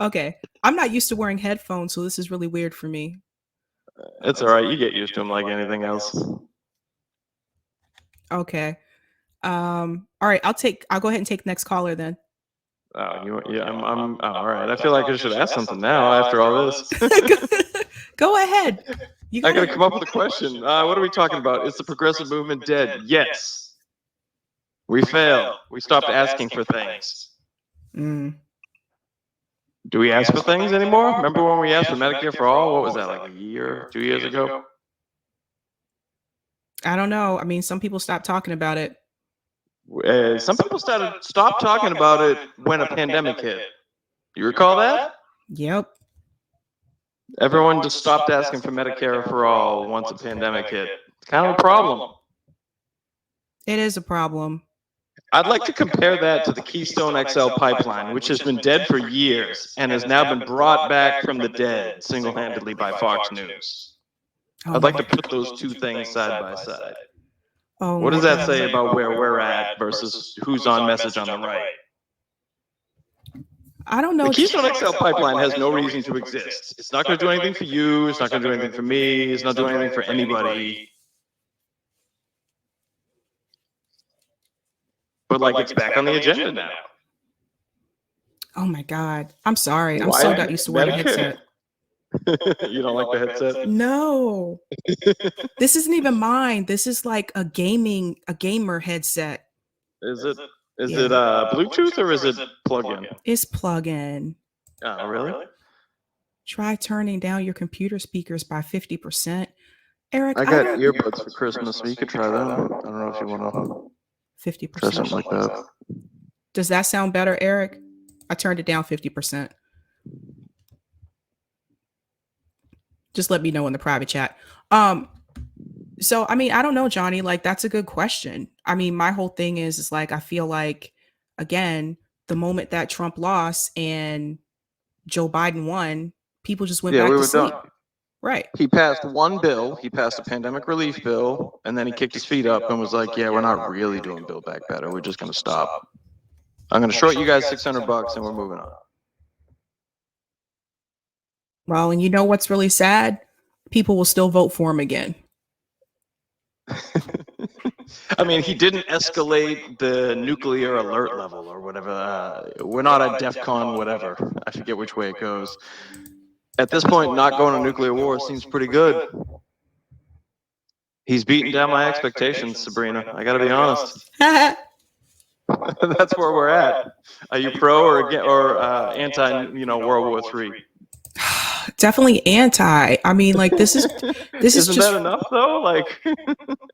Okay. I'm not used to wearing headphones, so this is really weird for me. It's all right. You get used to them like anything else. Okay. All right. I'll go ahead and take next caller then. I'm all right. I feel like I should ask something now after all this. Go ahead. I gotta come up with a question. What are we talking about? Is the progressive movement dead? Yes. We failed. We stopped asking for things. Do we ask for things anymore? Remember when we asked for Medicare for all? What was that, like a year, 2 years ago? I don't know. I mean, some people stopped talking about it. Some people stopped talking about it when a pandemic hit. You recall that? Yep. Everyone just stopped asking for Medicare for all once a pandemic hit. It's kind of a problem. It is a problem. I'd like to compare that to the Keystone XL pipeline, which has been dead for years and has now been brought back from the dead single-handedly by Fox News. I'd like to put those two things side by side. What does that say about where we're at versus who's on message on the right? I don't know. The Keystone XL pipeline has no reason to exist. It's not going to do anything for you. It's not going to do anything for me. It's not doing anything for anybody. But like, it's back on the agenda now. Oh my God. I'm sorry. I'm so not used to wearing a headset. You don't like the headset? No. This isn't even mine. This is like a gamer headset. Is it Bluetooth or is it plug-in? It's plug-in. Oh, really? Try turning down your computer speakers by 50%. Eric, I got earbuds for Christmas, so you could try them. I don't know if you want to 50%. try something like that. Does that sound better, Eric? I turned it down 50%. Just let me know in the private chat. So, I mean, I don't know, Johnny, like, that's a good question. I mean, my whole thing is like, I feel like, again, the moment that Trump lost and Joe Biden won, people just went back to sleep. Done. Right. He passed one bill. He passed a pandemic relief bill, and then he kicked his feet up and was like, yeah, we're not really doing Build Back Better. We're just going to stop. I'm going to short you guys $600 and we're moving on. Well, and you know what's really sad? People will still vote for him again. I mean, he didn't escalate the nuclear alert level or whatever. We're not at DEFCON whatever. I forget which way it goes. At this point, not going to nuclear war seems pretty good. He's beating down my expectations, Sabrina. I got to be honest. That's where we're at. Are you pro or anti, World War III? Definitely anti. I mean, like, this is Isn't that enough though? Like,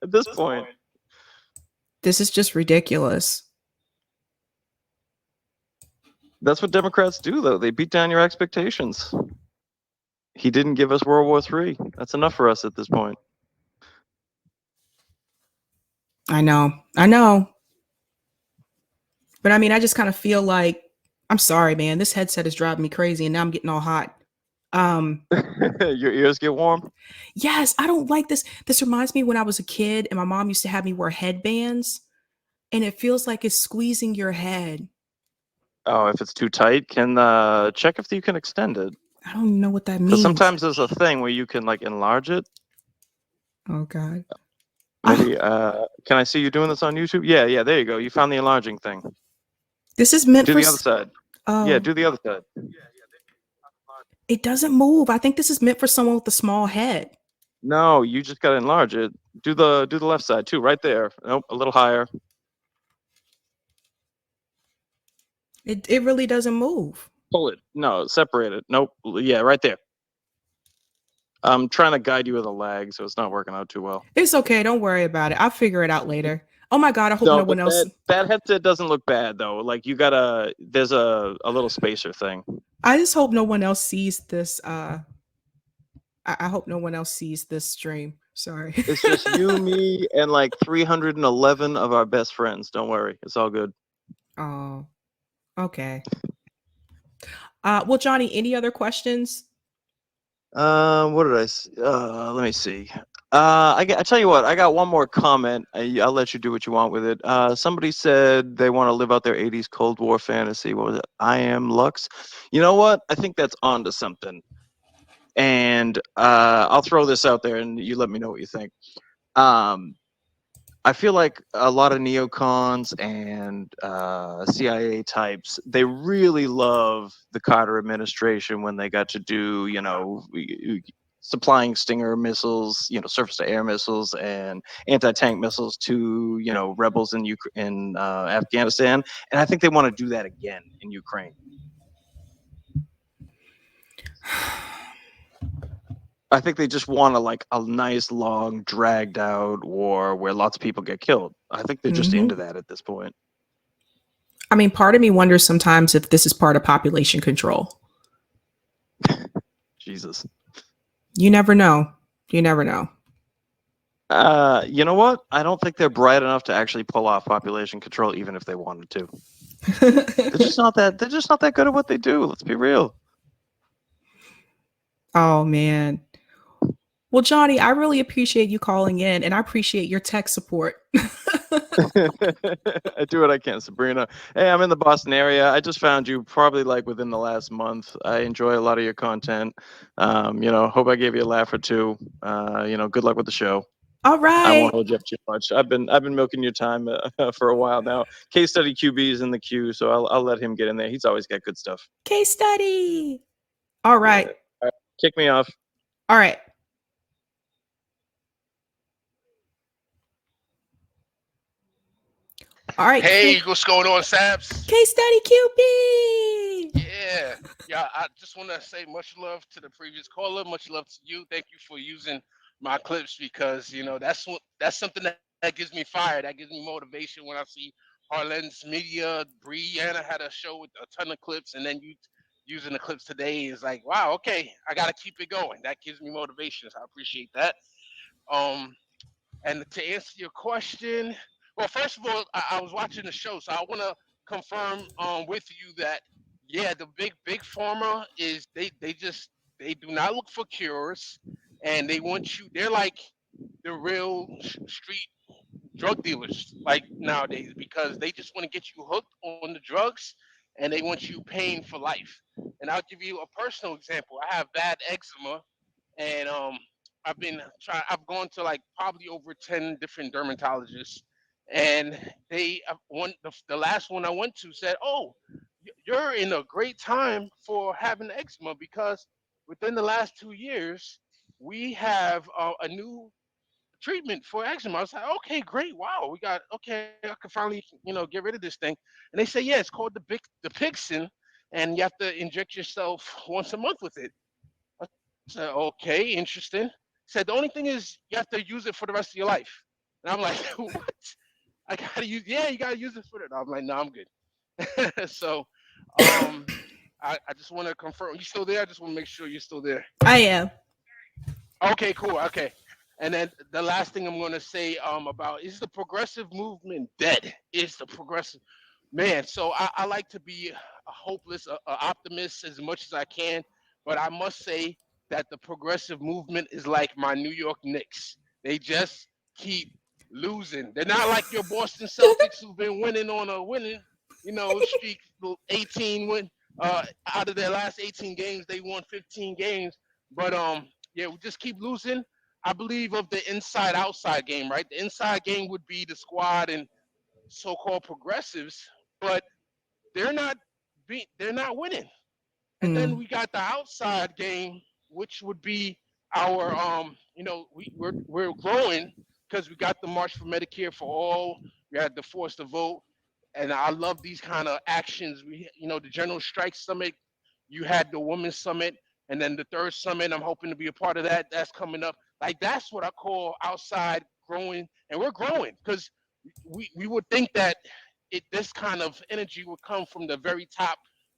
at this point, this is just ridiculous. That's what Democrats do, though. They beat down your expectations. He didn't give us World War III. That's enough for us at this point. I know. But I mean, I just kind of feel like, I'm sorry, man, this headset is driving me crazy and now I'm getting all hot. Your ears get warm? Yes, I don't like this. This reminds me when I was a kid and my mom used to have me wear headbands and it feels like it's squeezing your head. Oh, if it's too tight, can check if you can extend it. I don't even know what that means. Because sometimes there's a thing where you can like enlarge it. Oh God. Maybe can I see you doing this on YouTube? Yeah, there you go. You found the enlarging thing. This is meant for the other side. Yeah, do the other side. It doesn't move. I think this is meant for someone with a small head. No, you just gotta enlarge it. Do the left side too, right there. Nope, a little higher. It really doesn't move. Pull it. No, separate it. Nope. Yeah, right there. I'm trying to guide you with a lag, so it's not working out too well. It's okay. Don't worry about it. I'll figure it out later. Oh my God, I hope no one else. That headset doesn't look bad though. Like there's a little spacer thing. I just hope no one else sees this. I hope no one else sees this stream. Sorry. It's just you, me, and like 311 of our best friends. Don't worry. It's all good. Oh, okay. Well, Johnny, any other questions? What did I? Let me see. I tell you what, I got one more comment. I'll let you do what you want with it. Somebody said they want to live out their 80s Cold War fantasy. What was it? I am Lux. You know what? I think that's onto something. And I'll throw this out there and you let me know what you think. Um, I feel like a lot of neocons and CIA types, they really love the Carter administration when they got to do, supplying Stinger missiles, surface-to-air missiles and anti-tank missiles to, rebels in Afghanistan. And I think they want to do that again in Ukraine. I think they just want a nice, long, dragged out war where lots of people get killed. I think they're just into that at this point. I mean, part of me wonders sometimes if this is part of population control. Jesus. You never know. You never know. You know what? I don't think they're bright enough to actually pull off population control, even if they wanted to. They're just not that good at what they do. Let's be real. Oh man. Well, Johnny, I really appreciate you calling in, and I appreciate your tech support. I do what I can, Sabrina. Hey, I'm in the Boston area. I just found you probably within the last month. I enjoy a lot of your content. Hope I gave you a laugh or two. Good luck with the show. All right. I won't hold you up too much. I've been milking your time for a while now. Case study QB is in the queue, so I'll let him get in there. He's always got good stuff. Case study. All right. Yeah. All right. Kick me off. All right. All right. Hey, what's going on, Sabs? Case study QB. Yeah. I just want to say much love to the previous caller. Much love to you. Thank you for using my clips because that's something that gives me fire. That gives me motivation when I see Harlan's media. Brianna had a show with a ton of clips, and then you using the clips today is like, wow, okay, I gotta keep it going. That gives me motivation. So I appreciate that. And to answer your question, well, first of all, I was watching the show, so I want to confirm with you that the big pharma is they do not look for cures, and they want you. They're like the real street drug dealers like nowadays because they just want to get you hooked on the drugs, and they want you paying for life. And I'll give you a personal example. I have bad eczema, and I've gone to like probably over 10 different dermatologists, and the last one I went to said, "Oh, you're in a great time for having eczema because within the last 2 years we have a new treatment for eczema." I was like, "Okay, great, wow, we got okay. I can finally get rid of this thing." And they say, "Yeah, it's called the Pixin, and you have to inject yourself once a month with it." I said, "Okay, interesting." Said the only thing is you have to use it for the rest of your life. And I'm like, "What? I gotta use? Yeah, you gotta use it for it." I'm like, "No, I'm good." So, I just want to confirm. You still there? I just want to make sure you're still there. I am. Okay, cool. Okay. And then the last thing I'm going to say about is the progressive movement dead? Is the progressive man? So I like to be a hopeless, a optimist as much as I can, but I must say that the progressive movement is like my New York Knicks. They just keep losing. They're not like your Boston Celtics who've been winning on a winning, streak. 18 win out of their last 18 games, they won 15 games. But yeah, we just keep losing. I believe of the inside outside game, right? The inside game would be the squad and so-called progressives, but they're not they're not winning. And then we got the outside game, which would be our we're growing because we got the March for Medicare for All, we had the Force to Vote, and I love these kind of actions. We the General Strike Summit, you had the Women's Summit, and then the third summit. I'm hoping to be a part of that. That's coming up. Like that's what I call outside growing, and we're growing because we would think that this kind of energy would come from the very top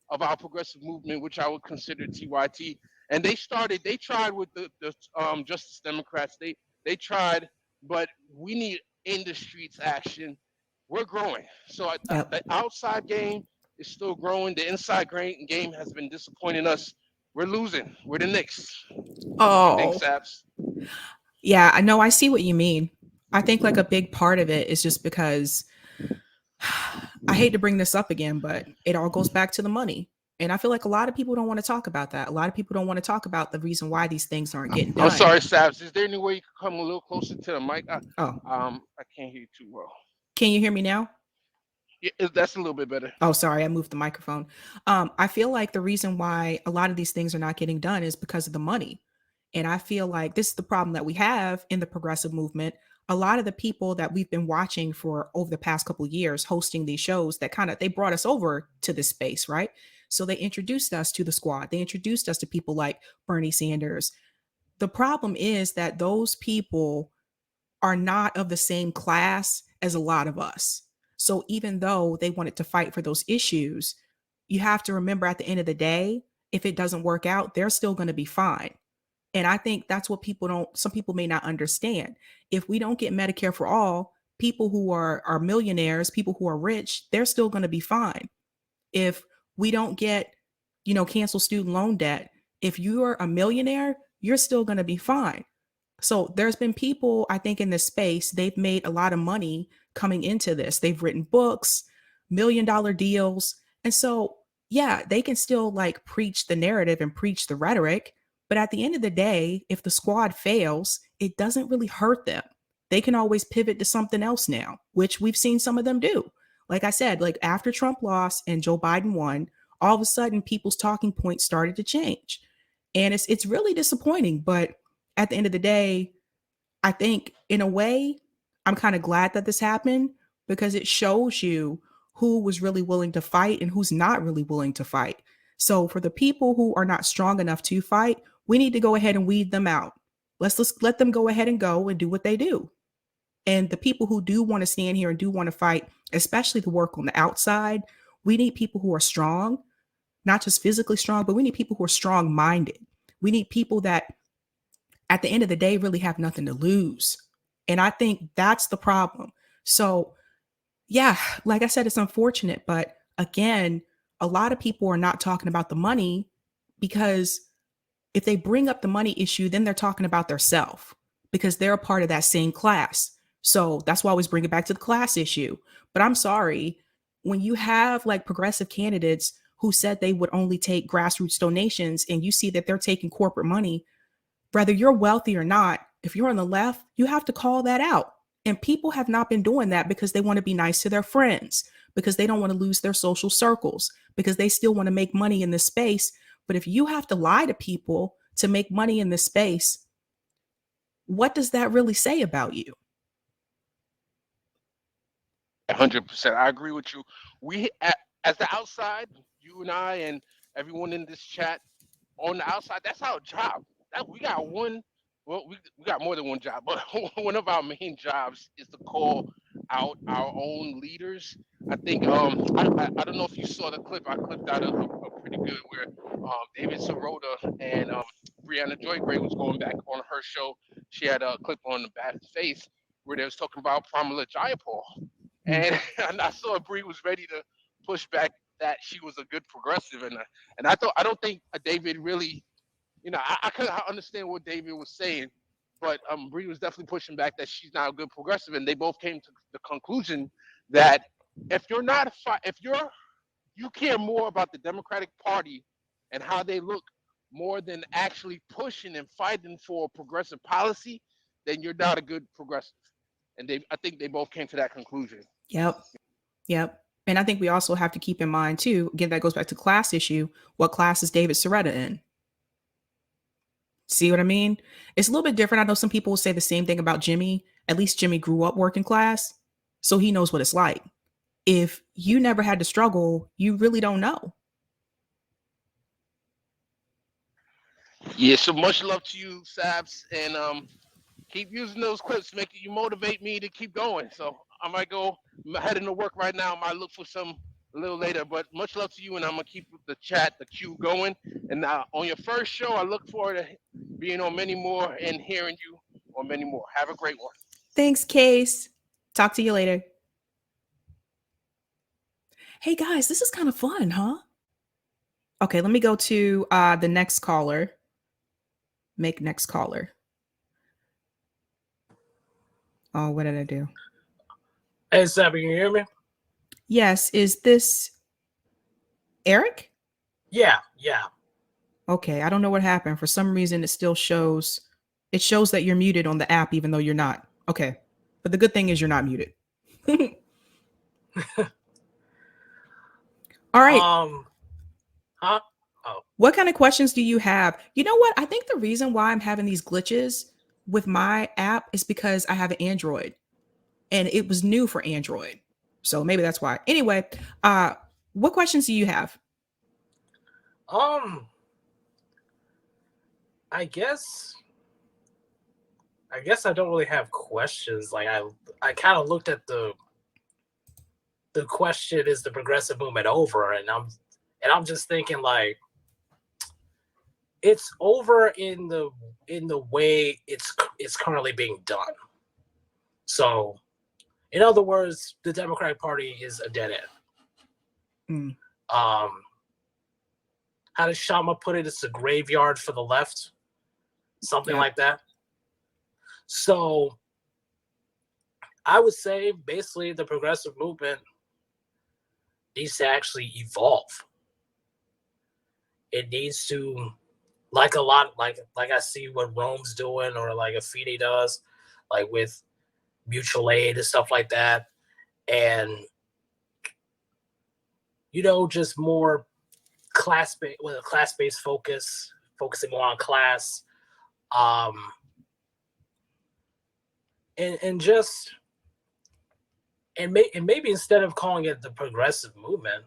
of our progressive movement, which I would consider TYT. And they tried with the Justice Democrats. They tried, but we need in the streets action. We're growing. So the outside game is still growing. The inside game has been disappointing us. We're losing. We're the Knicks. Oh. Thanks, Sabs. Yeah, I know. I see what you mean. I think like a big part of it is just because I hate to bring this up again, but it all goes back to the money. And I feel like a lot of people don't want to talk about that. A lot of people don't want to talk about the reason why these things aren't getting I'm done. sorry, Sabs. Is there any way you could come a little closer to the mic? Oh, I can't hear you too well. can you hear me now? Yeah, that's a little bit better. Oh, sorry, I moved the microphone. I feel like the reason why a lot of these things are not getting done is because of the money. And I feel like this is the problem that we have in the progressive movement. A lot of the people that we've been watching for over the past couple of years hosting these shows that kind of they brought us over to this space, right? So they introduced us to the squad. They introduced us to people like Bernie Sanders. The problem is that those people are not of the same class as a lot of us. So even though they wanted to fight for those issues, you have to remember at the end of the day, if it doesn't work out, they're still going to be fine. And I think that's what some people may not understand. If we don't get Medicare for all, people who are millionaires, people who are rich, they're still going to be fine. If we don't get, cancel student loan debt, if you're a millionaire, you're still going to be fine. So there's been people, I think, in this space, they've made a lot of money coming into this. They've written books, $1 million deals. And so, yeah, they can still like preach the narrative and preach the rhetoric. But at the end of the day, if the squad fails, it doesn't really hurt them. They can always pivot to something else now, which we've seen some of them do. Like I said, like after Trump lost and Joe Biden won, all of a sudden people's talking points started to change. And it's really disappointing, but at the end of the day, I think in a way, I'm kind of glad that this happened because it shows you who was really willing to fight and who's not really willing to fight. So for the people who are not strong enough to fight, we need to go ahead and weed them out. Let's let them go ahead and go and do what they do. And the people who do want to stand here and do want to fight, especially the work on the outside, we need people who are strong, not just physically strong, but we need people who are strong minded. We need people that at the end of the day really have nothing to lose. And I think that's the problem. So, yeah, like I said, it's unfortunate, but again, a lot of people are not talking about the money because if they bring up the money issue, then they're talking about their self because they're a part of that same class. So that's why I always bring it back to the class issue. But I'm sorry, when you have like progressive candidates who said they would only take grassroots donations and you see that they're taking corporate money, whether you're wealthy or not, if you're on the left, you have to call that out. And people have not been doing that because they want to be nice to their friends, because they don't want to lose their social circles, because they still want to make money in this space. But if you have to lie to people to make money in this space, what does that really say about you? 100%. I agree with you. As the outside, you and I and everyone in this chat on the outside, that's our job. That we got one. Well, we got more than one job, but one of our main jobs is to call out our own leaders. I think I don't know if you saw the clip. I clipped out a pretty good where David Sirota and Brianna Joy Gray was going back on her show. She had a clip on the Bad Face where they was talking about Pramila Jayapal, and, and I saw Bree was ready to push back that she was a good progressive, and I don't think David really, I could understand what David was saying, but Bree was definitely pushing back that she's not a good progressive, and they both came to the conclusion that if you're not if you care more about the Democratic Party and how they look more than actually pushing and fighting for progressive policy, then you're not a good progressive. And I think they both came to that conclusion. Yep. Yep. And I think we also have to keep in mind too, again, that goes back to class issue. What class is David Sirota in? See what I mean? It's a little bit different. I know some people will say the same thing about Jimmy. At least Jimmy grew up working class, so he knows what it's like. If you never had to struggle, you really don't know. Yeah, so much love to you, Sabs, and keep using those clips, make you motivate me to keep going. So I might go, I'm heading to work right now. I might look for some a little later, but much love to you, and I'm gonna keep the chat, the queue going. And on your first show, I look forward to being on many more and hearing you on many more. Have a great one. Thanks, Case. Talk to you later. Hey guys, this is kind of fun, huh? Okay, let me go to the next caller. Make next caller. Oh, what did I do? Hey, Sabby, can you hear me? Yes. Is this Eric? Yeah. Okay. I don't know what happened. For some reason, it still shows. It shows that you're muted on the app, even though you're not. Okay. But the good thing is you're not muted. All right. Huh? Oh. What kind of questions do you have? You know what? I think the reason why I'm having these glitches with my app is because I have an Android and it was new for Android. So maybe that's why. Anyway, what questions do you have? I guess I don't really have questions. Like I kind of looked at the question, is the progressive movement over? And I'm just thinking, like, it's over in the way it's currently being done. So, in other words, the Democratic Party is a dead end. How does Shama put it? It's a graveyard for the left, something like that. So, I would say basically the progressive movement needs to actually evolve. It needs to, like I see what Rome's doing, or like Afeni does, like with mutual aid and stuff like that, and just more class-based, with a class-based focus, focusing more on class, and maybe instead of calling it the progressive movement,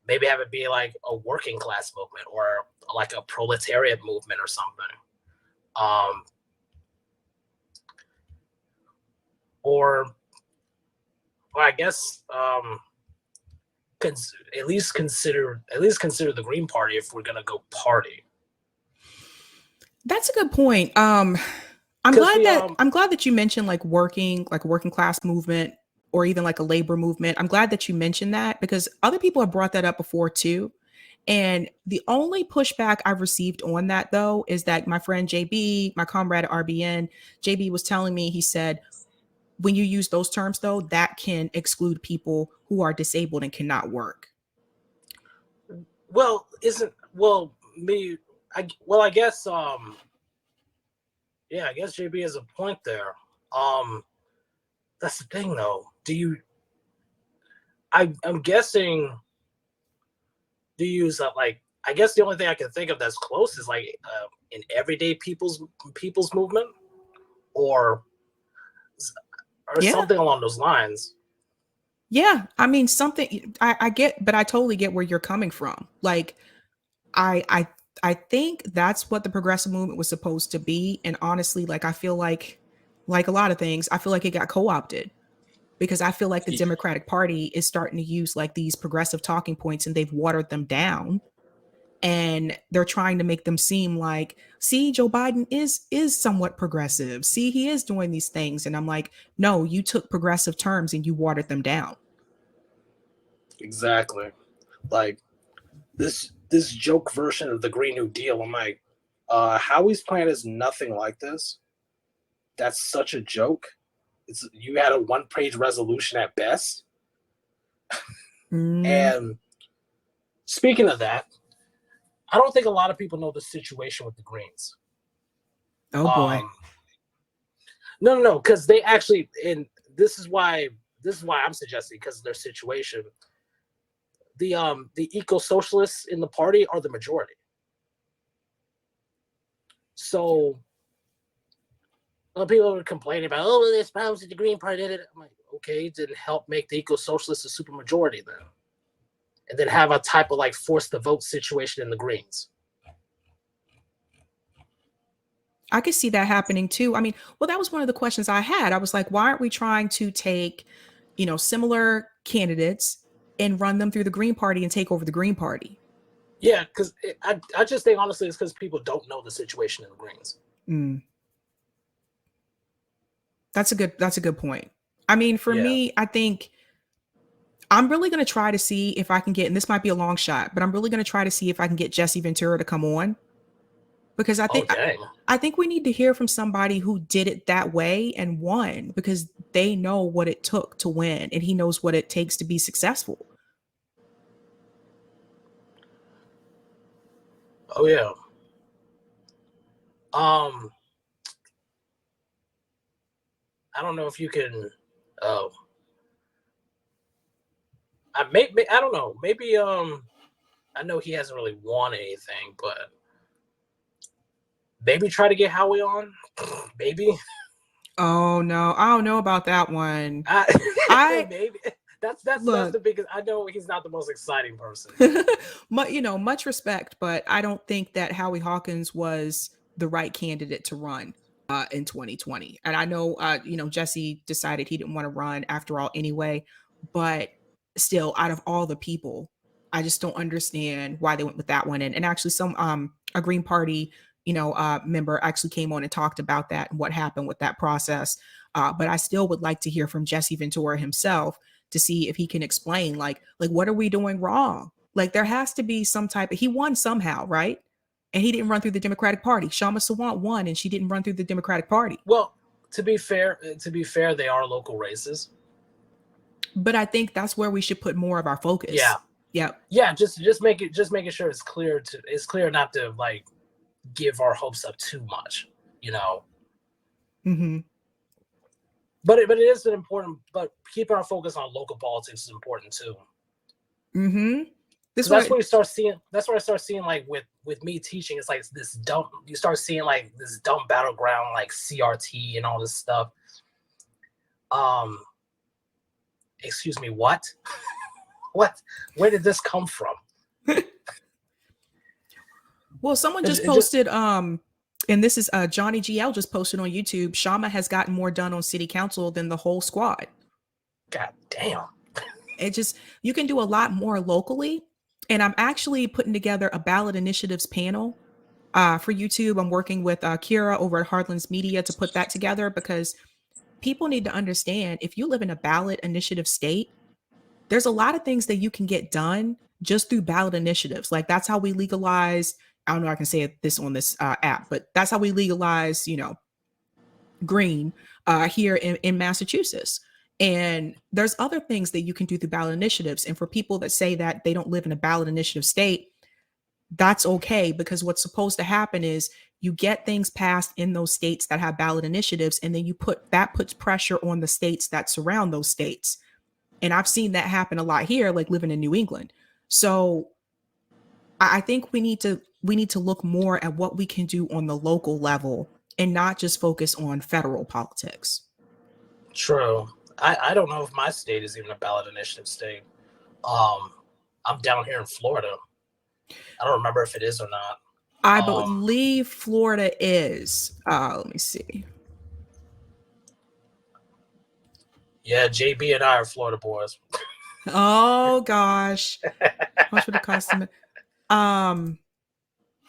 maybe have it be like a working class movement, or like a proletariat movement or something. Or I guess at least consider the Green Party if we're gonna go party. That's a good point. I'm glad that you mentioned like working class movement, or even like a labor movement. I'm glad that you mentioned that, because other people have brought that up before too. And the only pushback I've received on that, though, is that my friend JB, my comrade at RBN, JB was telling me, he said, when you use those terms, though, that can exclude people who are disabled and cannot work. Well, I guess I guess JB has a point there. That's the thing, though. I'm guessing, do you use like, I guess the only thing I can think of that's close is like an everyday people's movement, or something along those lines. Yeah, I mean, something I get, but I totally get where you're coming from. Like, I think that's what the progressive movement was supposed to be. And honestly, like, I feel like a lot of things, I feel like it got co-opted, because I feel like the Democratic Party is starting to use like these progressive talking points, and they've watered them down. And they're trying to make them seem like, see, Joe Biden is somewhat progressive. See, he is doing these things. And I'm like, no, you took progressive terms and you watered them down. Exactly. Like this joke version of the Green New Deal. I'm like, Howie's plan is nothing like this. That's such a joke. You had a 1-page resolution at best. And speaking of that, I don't think a lot of people know the situation with the Greens. Oh boy. No, because they actually, and this is why I'm suggesting, because of their situation. The eco-socialists in the party are the majority. So people are complaining about, there's problems with the Green Party. I'm like, okay, didn't help make the eco-socialists a supermajority then. And then have a type of like force the vote situation in the Greens. I could see that happening too. I mean, well, that was one of the questions I had. I was like, why aren't we trying to take, similar candidates and run them through the Green Party and take over the Green Party? Yeah, because I just think honestly it's because people don't know the situation in the Greens. That's a good point. I mean, for me, I think I'm really going to try to see if I can get, and this might be a long shot, but I'm really going to try to see if I can get Jesse Ventura to come on because I think we need to hear from somebody who did it that way and won, because they know what it took to win, and he knows what it takes to be successful. Oh yeah. I don't know if you can. Oh, I don't know. Maybe I know he hasn't really won anything, but maybe try to get Howie on. Maybe. Oh no, I don't know about that one. Maybe that's the biggest. I know he's not the most exciting person. Much respect, but I don't think that Howie Hawkins was the right candidate to run in 2020. And I know, Jesse decided he didn't want to run after all anyway, but still, out of all the people, I just don't understand why they went with that one. And actually, a Green Party member actually came on and talked about that and what happened with that process. But I still would like to hear from Jesse Ventura himself to see if he can explain, like what are we doing wrong? Like, there has to be some type of, he won somehow, right? And he didn't run through the Democratic Party. Shama Sawant won, and she didn't run through the Democratic Party. Well, to be fair, they are local races. But I think that's where we should put more of our focus. Yeah. Yeah. Just making sure it's clear not to like give our hopes up too much, Mm-hmm. But it is important. But keeping our focus on local politics is important too. Mm-hmm. That's where I start seeing like with me teaching, it's like this dumb. You start seeing like this dumb battleground like CRT and all this stuff. Excuse me, what? What? Where did this come from? Well, someone just posted, and this is Johnny GL just posted on YouTube, Shama has gotten more done on city council than the whole squad. God damn. You can do a lot more locally. And I'm actually putting together a ballot initiatives panel for YouTube. I'm working with Kira over at Heartlands Media to put that together, because people need to understand, if you live in a ballot initiative state, there's a lot of things that you can get done just through ballot initiatives. Like, that's how we legalize, I don't know, I can say this on this app, but that's how we legalize, green here in Massachusetts. And there's other things that you can do through ballot initiatives. And for people that say that they don't live in a ballot initiative state, that's okay, because what's supposed to happen is you get things passed in those states that have ballot initiatives, and then puts pressure on the states that surround those states. And I've seen that happen a lot here, like living in New England. So I think we need to look more at what we can do on the local level and not just focus on federal politics. True. I don't know if my state is even a ballot initiative state. I'm down here in Florida. I don't remember if it is or not. I believe Florida is. Let me see. Yeah, JB and I are Florida boys. Oh gosh. How much would it cost them?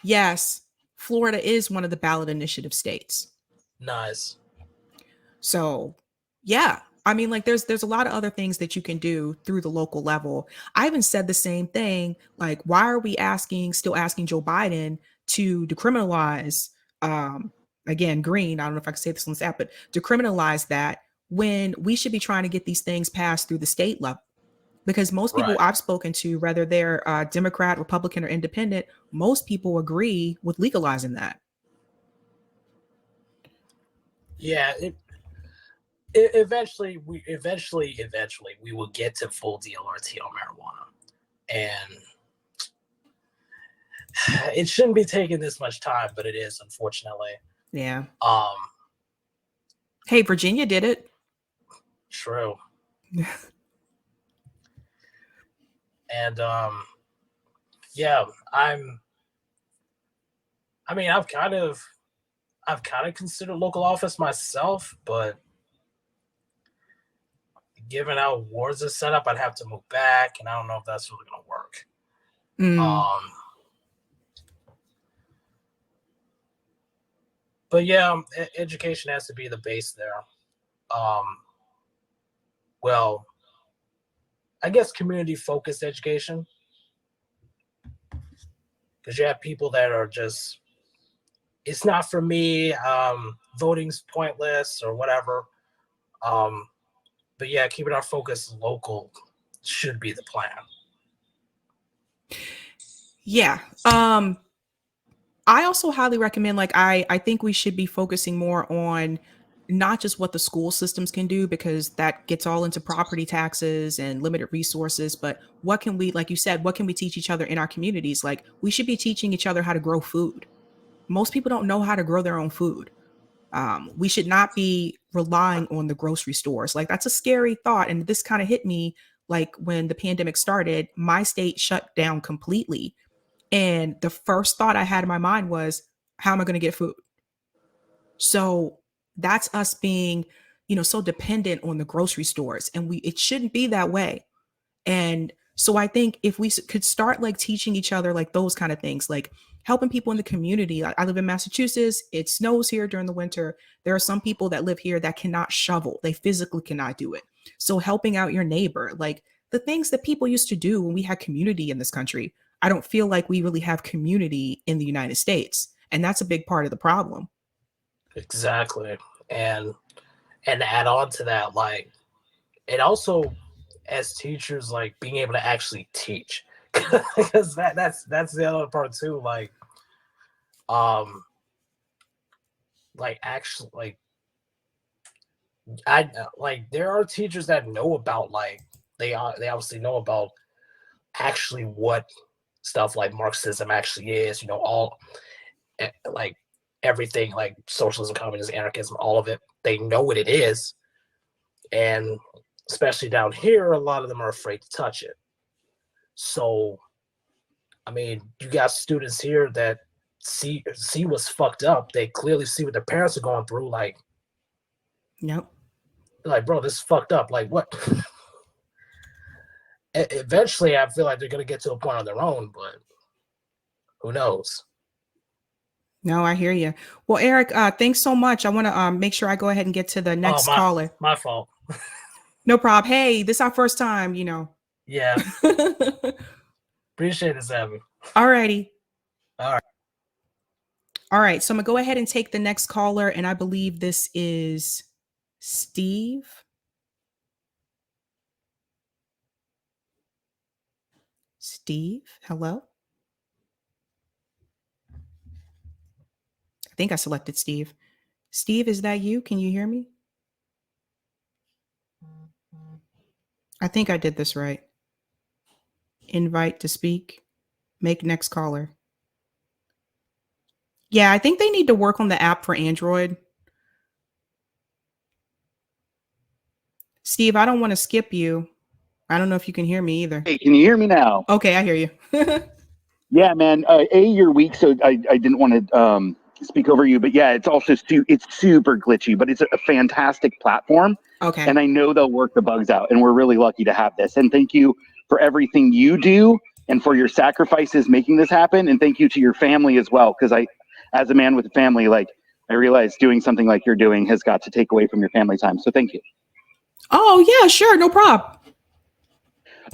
Yes, Florida is one of the ballot initiative states. Nice. So, yeah. I mean, like, there's a lot of other things that you can do through the local level. I even said the same thing. Like, why are we still asking Joe Biden to decriminalize, again, green? I don't know if I can say this on this app, but decriminalize that, when we should be trying to get these things passed through the state level. Because most people I've spoken to, whether they're Democrat, Republican, or independent, most people agree with legalizing that. Yeah, eventually we will get to full DLRT on marijuana, and it shouldn't be taking this much time, but it is, unfortunately. Yeah. Hey, Virginia did it. True. And yeah, I've kind of considered local office myself, but given how wards are set up, I'd have to move back, and I don't know if that's really going to work. But yeah, education has to be the base there. Well, I guess community-focused education, because you have people that are just it's not for me. Voting's pointless or whatever. But yeah, keeping our focus local should be the plan. Yeah. I also highly recommend, like, I think we should be focusing more on not just what the school systems can do, because that gets all into property taxes and limited resources, but what can we, like you said, what can we teach each other in our communities? Like, we should be teaching each other how to grow food. Most people don't know how to grow their own food. We should not be relying on the grocery stores. Like, that's a scary thought. And this kind of hit me like when the pandemic started, my state shut down completely. And the first thought I had in my mind was, how am I going to get food? So that's us being, so dependent on the grocery stores. And it shouldn't be that way. And so I think if we could start like teaching each other like those kind of things, like helping people in the community. I live in Massachusetts. It snows here during the winter. There are some people that live here that cannot shovel. They physically cannot do it. So helping out your neighbor, like the things that people used to do when we had community in this country. I don't feel like we really have community in the United States. And that's a big part of the problem. Exactly. And add on to that, like, it also, as teachers, like being able to actually teach, because that's the other part too. Actually, there are teachers that know about, like, they obviously know about actually what stuff like Marxism actually is, all like everything, like socialism, communism, anarchism, all of it. They know what it is. And especially down here, a lot of them are afraid to touch it. So, I mean, you got students here that see what's fucked up. They clearly see what their parents are going through. Like, yep. Like, bro, this is fucked up. Like, what? Eventually, I feel like they're going to get to a point on their own, but who knows? No, I hear you. Well, Eric, thanks so much. I want to make sure I go ahead and get to the next caller. My fault. No problem. Hey, this is our first time, Yeah. Appreciate it, Sabby. All righty. All right. So I'm going to go ahead and take the next caller. And I believe this is Steve. Steve, hello. I think I selected Steve. Steve, is that you? Can you hear me? I think I did this right. Invite to speak. Make next caller. Yeah, I think they need to work on the app for Android. Steve, I don't want to skip you. I don't know if you can hear me either. Hey, can you hear me now? Okay, I hear you. Yeah, man. You're weak, so I didn't want to speak over you. But yeah, it's also it's super glitchy, but it's a fantastic platform. Okay. And I know they'll work the bugs out, and we're really lucky to have this. And thank you for everything you do and for your sacrifices making this happen. And thank you to your family as well, because as a man with a family, like, I realize doing something like you're doing has got to take away from your family time. So thank you. Oh, yeah, sure. No problem.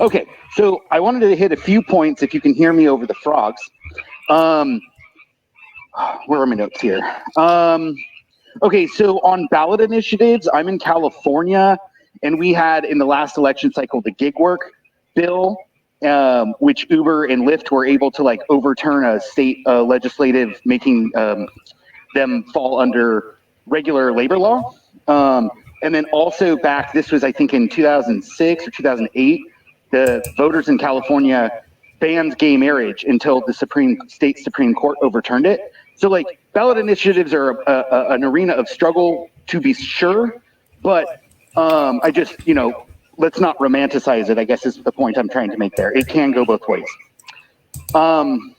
Okay, so I wanted to hit a few points, if you can hear me over the frogs. Where are my notes here? Okay, so on ballot initiatives, I'm in California, and we had in the last election cycle the gig work bill, which Uber and Lyft were able to like overturn a state legislative, making them fall under regular labor law. And then also this was I think in 2006 or 2008, the voters in California banned gay marriage until the state Supreme Court overturned it. So like ballot initiatives are an arena of struggle, to be sure, but I just, let's not romanticize it, I guess is the point I'm trying to make there. It can go both ways. I'm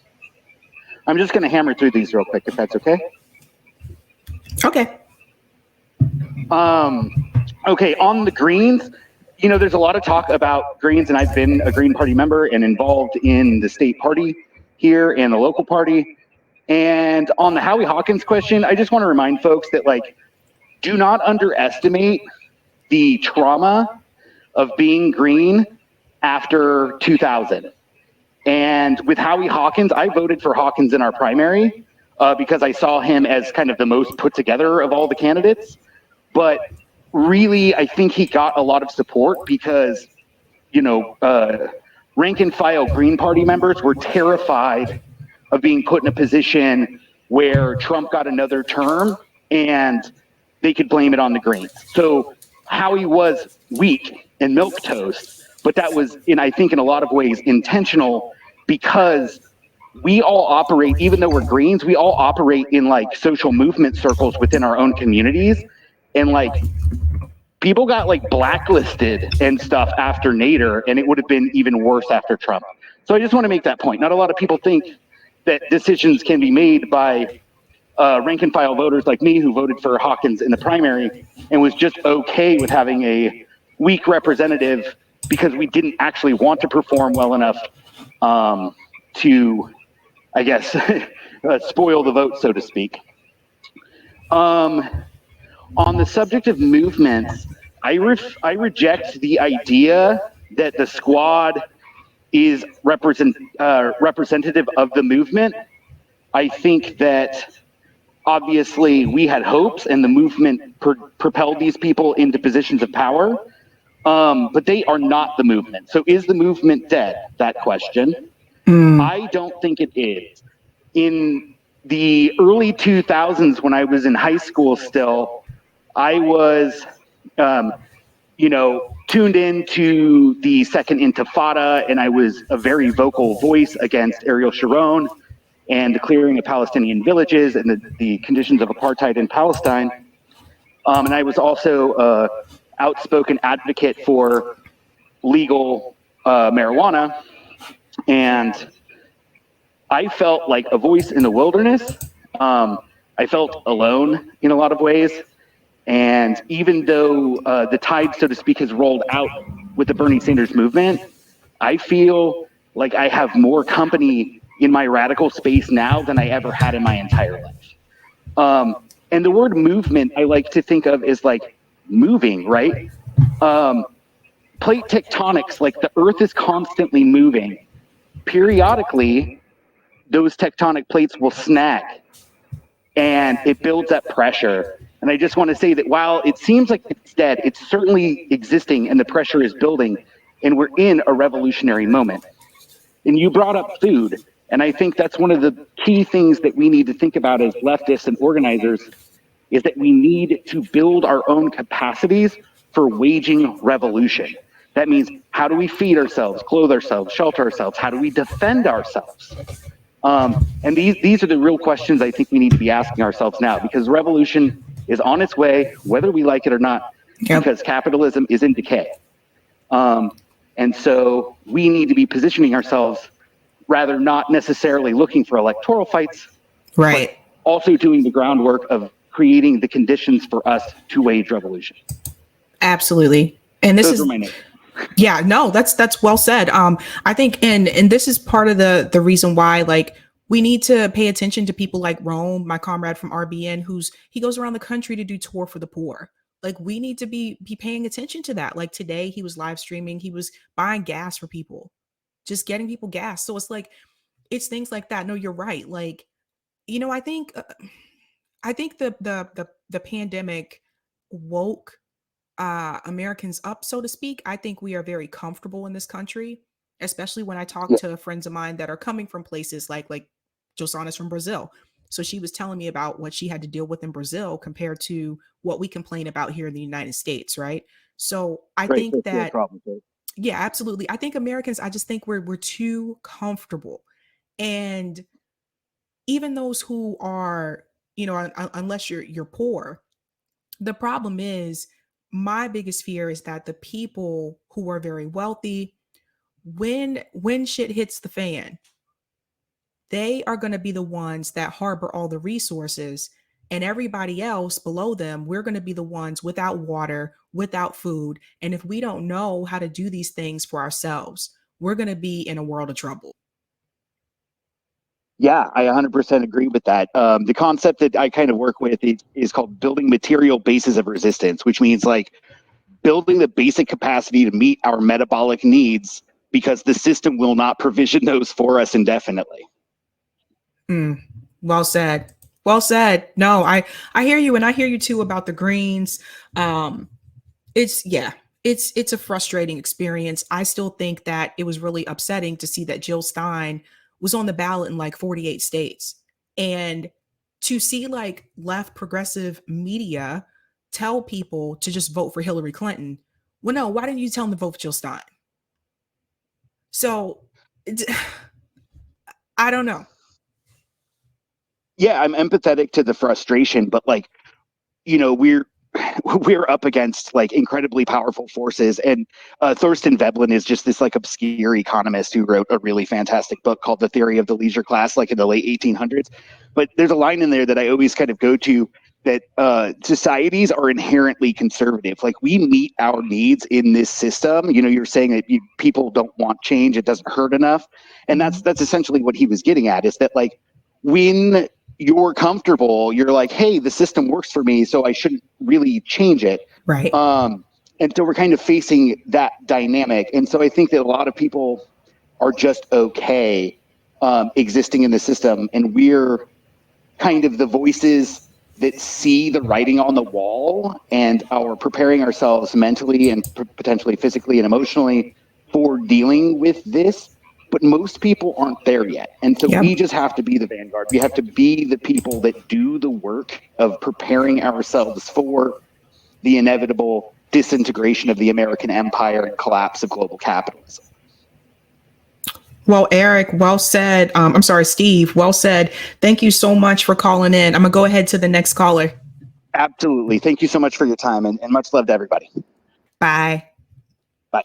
just going to hammer through these real quick, if that's okay. Okay. Okay, on the Greens, there's a lot of talk about Greens, and I've been a Green Party member and involved in the state party here and the local party. And on the Howie Hawkins question, I just want to remind folks that, like, do not underestimate the trauma of being green after 2000. And with Howie Hawkins, I voted for Hawkins in our primary. because I saw him as kind of the most put together of all the candidates. But really, I think he got a lot of support because, rank and file Green Party members were terrified of being put in a position where Trump got another term and they could blame it on the Greens. So Howie was weak and milquetoast, but that was, I think in a lot of ways, intentional, because we all operate, even though we're Greens, we all operate in like social movement circles within our own communities. And like people got like blacklisted and stuff after Nader, and it would have been even worse after Trump. So I just want to make that point. Not a lot of people think that decisions can be made by rank and file voters like me who voted for Hawkins in the primary and was just okay with having a weak representative because we didn't actually want to perform well enough to, I guess, spoil the vote, so to speak. On the subject of movements, I reject the idea that the squad is representative of the movement. I think that obviously we had hopes and the movement propelled these people into positions of power, but they are not the movement. So is the movement dead? That question. I don't think it is. In the early 2000s, when I was in high school still, I was, tuned into the Second Intifada, and I was a very vocal voice against Ariel Sharon and the clearing of Palestinian villages and the conditions of apartheid in Palestine. And I was also an outspoken advocate for legal marijuana. And I felt like a voice in the wilderness. I felt alone in a lot of ways. And even though the tide, so to speak, has rolled out with the Bernie Sanders movement, I feel like I have more company in my radical space now than I ever had in my entire life. And the word movement I like to think of as like moving, right? Plate tectonics, like the earth is constantly moving. Periodically, those tectonic plates will snag and it builds up pressure. And I just want to say that while it seems like it's dead, it's certainly existing and the pressure is building, and we're in a revolutionary moment. And you brought up food, and I think that's one of the key things that we need to think about as leftists and organizers, is that we need to build our own capacities for waging revolution. That means, how do we feed ourselves, clothe ourselves, shelter ourselves? How do we defend ourselves? And these are the real questions I think we need to be asking ourselves now, because revolution is on its way, whether we like it or not, because capitalism is in decay. And so we need to be positioning ourselves, rather not necessarily looking for electoral fights, right? But also doing the groundwork of creating the conditions for us to wage revolution. Absolutely. And this Those is are my notes. Yeah, no, that's well said. I think, and this is part of the reason why, like, we need to pay attention to people like Rome, my comrade from RBN, he goes around the country to do tour for the poor. Like, we need to be paying attention to that. Like today, he was live streaming, he was buying gas for people, just getting people gas. So it's like, it's things like that. No, you're right. Like, I think the pandemic woke Americans up, so to speak. I think we are very comfortable in this country, especially when I talk to friends of mine that are coming from places like Josana's from Brazil. So she was telling me about what she had to deal with in Brazil compared to what we complain about here in the United States, right? So I think that, yeah, absolutely. I think Americans, I just think we're too comfortable. And even those who are, unless you're poor, the problem is, my biggest fear is that the people who are very wealthy, when shit hits the fan, they are going to be the ones that harbor all the resources, and everybody else below them, we're going to be the ones without water, without food. And if we don't know how to do these things for ourselves, we're going to be in a world of trouble. Yeah, I 100% agree with that. The concept that I kind of work with is called building material bases of resistance, which means like building the basic capacity to meet our metabolic needs, because the system will not provision those for us indefinitely. Well said. Well said. No, I hear you, and I hear you too about the Greens. It's yeah, it's a frustrating experience. I still think that it was really upsetting to see that Jill Stein was on the ballot in like 48 states, and to see like left progressive media tell people to just vote for Hillary Clinton. Well, no, why didn't you tell them to vote for Jill Stein? So I don't know. Yeah, I'm empathetic to the frustration, but like, we're we're up against like incredibly powerful forces, and Thorstein Veblen is just this like obscure economist who wrote a really fantastic book called The Theory of the Leisure Class, like in the late 1800s. But there's a line in there that I always kind of go to, that societies are inherently conservative. Like, we meet our needs in this system. You're saying that people don't want change; it doesn't hurt enough, and that's essentially what he was getting at. Is that like, when you're comfortable, you're like, hey, the system works for me, so I shouldn't really change it. Right. And so we're kind of facing that dynamic. And so I think that a lot of people are just okay existing in the system. And we're kind of the voices that see the writing on the wall and are preparing ourselves mentally and potentially physically and emotionally for dealing with this. But most people aren't there yet. And so we just have to be the vanguard. We have to be the people that do the work of preparing ourselves for the inevitable disintegration of the American empire and collapse of global capitalism. Well, Eric, well said. I'm sorry, Steve, well said. Thank you so much for calling in. I'm going to go ahead to the next caller. Absolutely. Thank you so much for your time, and much love to everybody. Bye. Bye.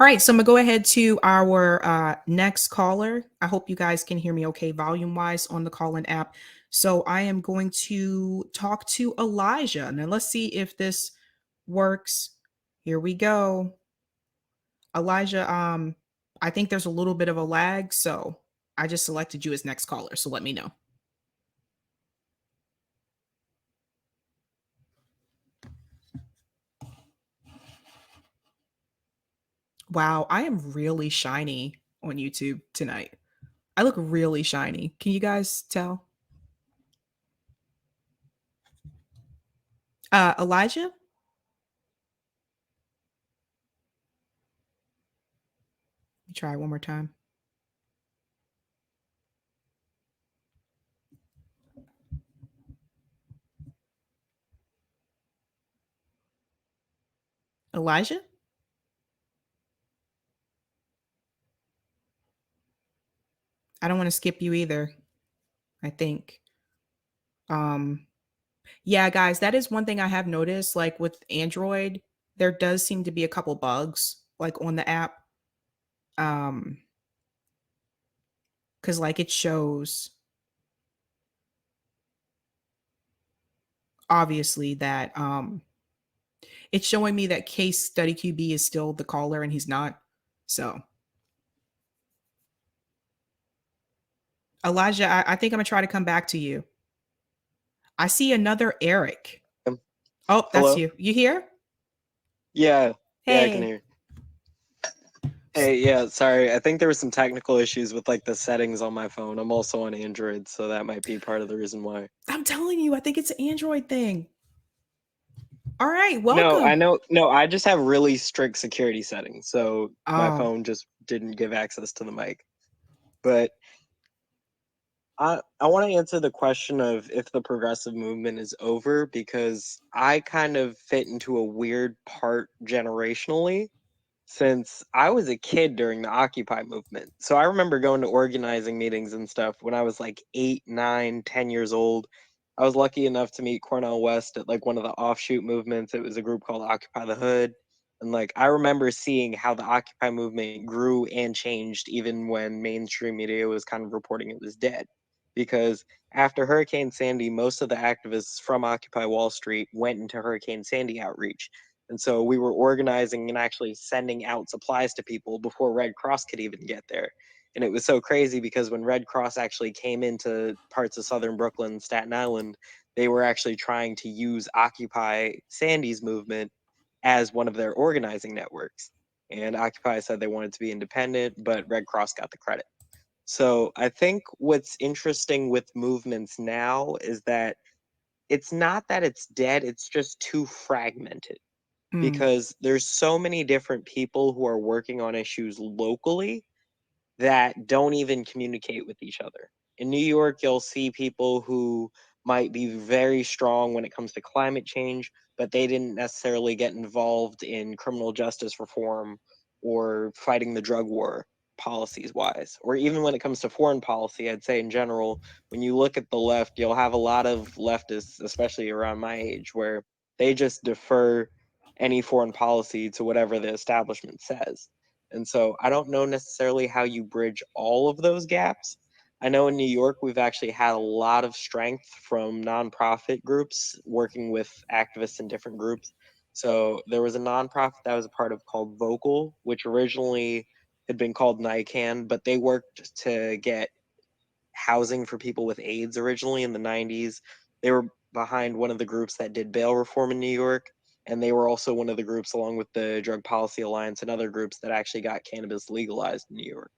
All right, so I'm going to go ahead to our next caller. I hope you guys can hear me okay volume-wise on the Callin app. So I am going to talk to Elijah. Now let's see if this works. Here we go. Elijah, I think there's a little bit of a lag, so I just selected you as next caller, so let me know. Wow, I am really shiny on YouTube tonight. I look really shiny. Can you guys tell? Elijah? Let me try one more time. Elijah? I don't want to skip you either, I think. Yeah, guys, that is one thing I have noticed. Like with Android, there does seem to be a couple bugs like on the app. Because like it shows obviously that it's showing me that Case Study QB is still the caller and he's not. So Elijah, I think I'm gonna try to come back to you. I see another Eric. Oh, that's Hello? you. You here? Yeah, Hey. yeah, I can hear. Hey, yeah, sorry. I think there were some technical issues with like the settings on my phone. I'm also on Android, so that might be part of the reason why. I'm telling you, I think it's an Android thing. All right, welcome. No, I know. No, I just have really strict security settings, so my phone just didn't give access to the mic. But I want to answer the question of if the progressive movement is over, because I kind of fit into a weird part generationally, since I was a kid during the Occupy movement. So I remember going to organizing meetings and stuff when I was like 8, 9, 10 years old. I was lucky enough to meet Cornel West at like one of the offshoot movements. It was a group called Occupy the Hood. And like I remember seeing how the Occupy movement grew and changed even when mainstream media was kind of reporting it was dead. Because after Hurricane Sandy, most of the activists from Occupy Wall Street went into Hurricane Sandy outreach. And so we were organizing and actually sending out supplies to people before Red Cross could even get there. And it was so crazy because when Red Cross actually came into parts of southern Brooklyn, Staten Island, they were actually trying to use Occupy Sandy's movement as one of their organizing networks. And Occupy said they wanted to be independent, but Red Cross got the credit. So I think what's interesting with movements now is that it's not that it's dead, it's just too fragmented. Because there's so many different people who are working on issues locally that don't even communicate with each other. In New York, you'll see people who might be very strong when it comes to climate change, but they didn't necessarily get involved in criminal justice reform or fighting the drug war policies wise. Or even when it comes to foreign policy, I'd say in general, when you look at the left, you'll have a lot of leftists, especially around my age, where they just defer any foreign policy to whatever the establishment says. And so I don't know necessarily how you bridge all of those gaps. I know in New York, we've actually had a lot of strength from nonprofit groups working with activists in different groups. So there was a nonprofit that I was a part of called Vocal, which originally had been called NICAN, but they worked to get housing for people with AIDS originally in the 90s. They were behind one of the groups that did bail reform in New York. And they were also one of the groups, along with the Drug Policy Alliance and other groups, that actually got cannabis legalized in New York.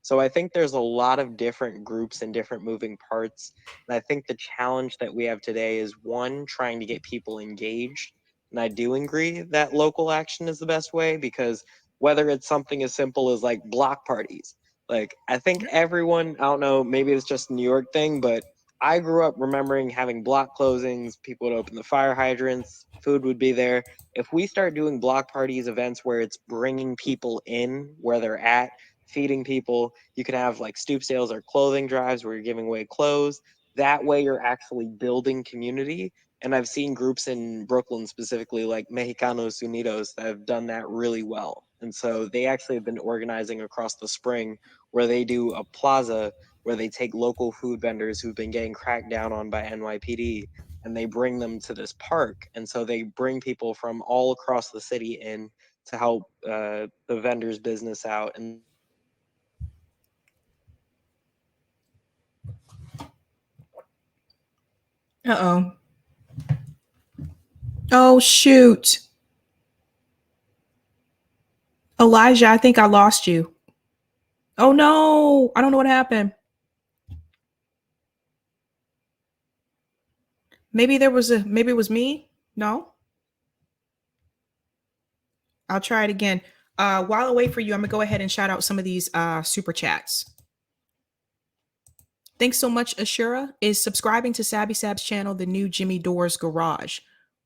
So I think there's a lot of different groups and different moving parts. And I think the challenge that we have today is, one, trying to get people engaged. And I do agree that local action is the best way, because whether it's something as simple as like block parties, like I think everyone, I don't know, maybe it's just a New York thing, but I grew up remembering having block closings, people would open the fire hydrants, food would be there. If we start doing block parties, events where it's bringing people in where they're at, feeding people, you can have like stoop sales or clothing drives where you're giving away clothes. That way you're actually building community. And I've seen groups in Brooklyn specifically, like Mexicanos Unidos, that have done that really well. And so they actually have been organizing across the spring where they do a plaza where they take local food vendors who've been getting cracked down on by NYPD and they bring them to this park. And so they bring people from all across the city in to help the vendors' business out. And Uh-oh. Oh, shoot. Elijah, I think I lost you. Oh, no. I don't know what happened. Maybe it was me. No. I'll try it again. While I wait for you, I'm gonna go ahead and shout out some of these super chats. Thanks so much, Ashura. Is subscribing to Sabby Sab's channel the new Jimmy Dore's Garage?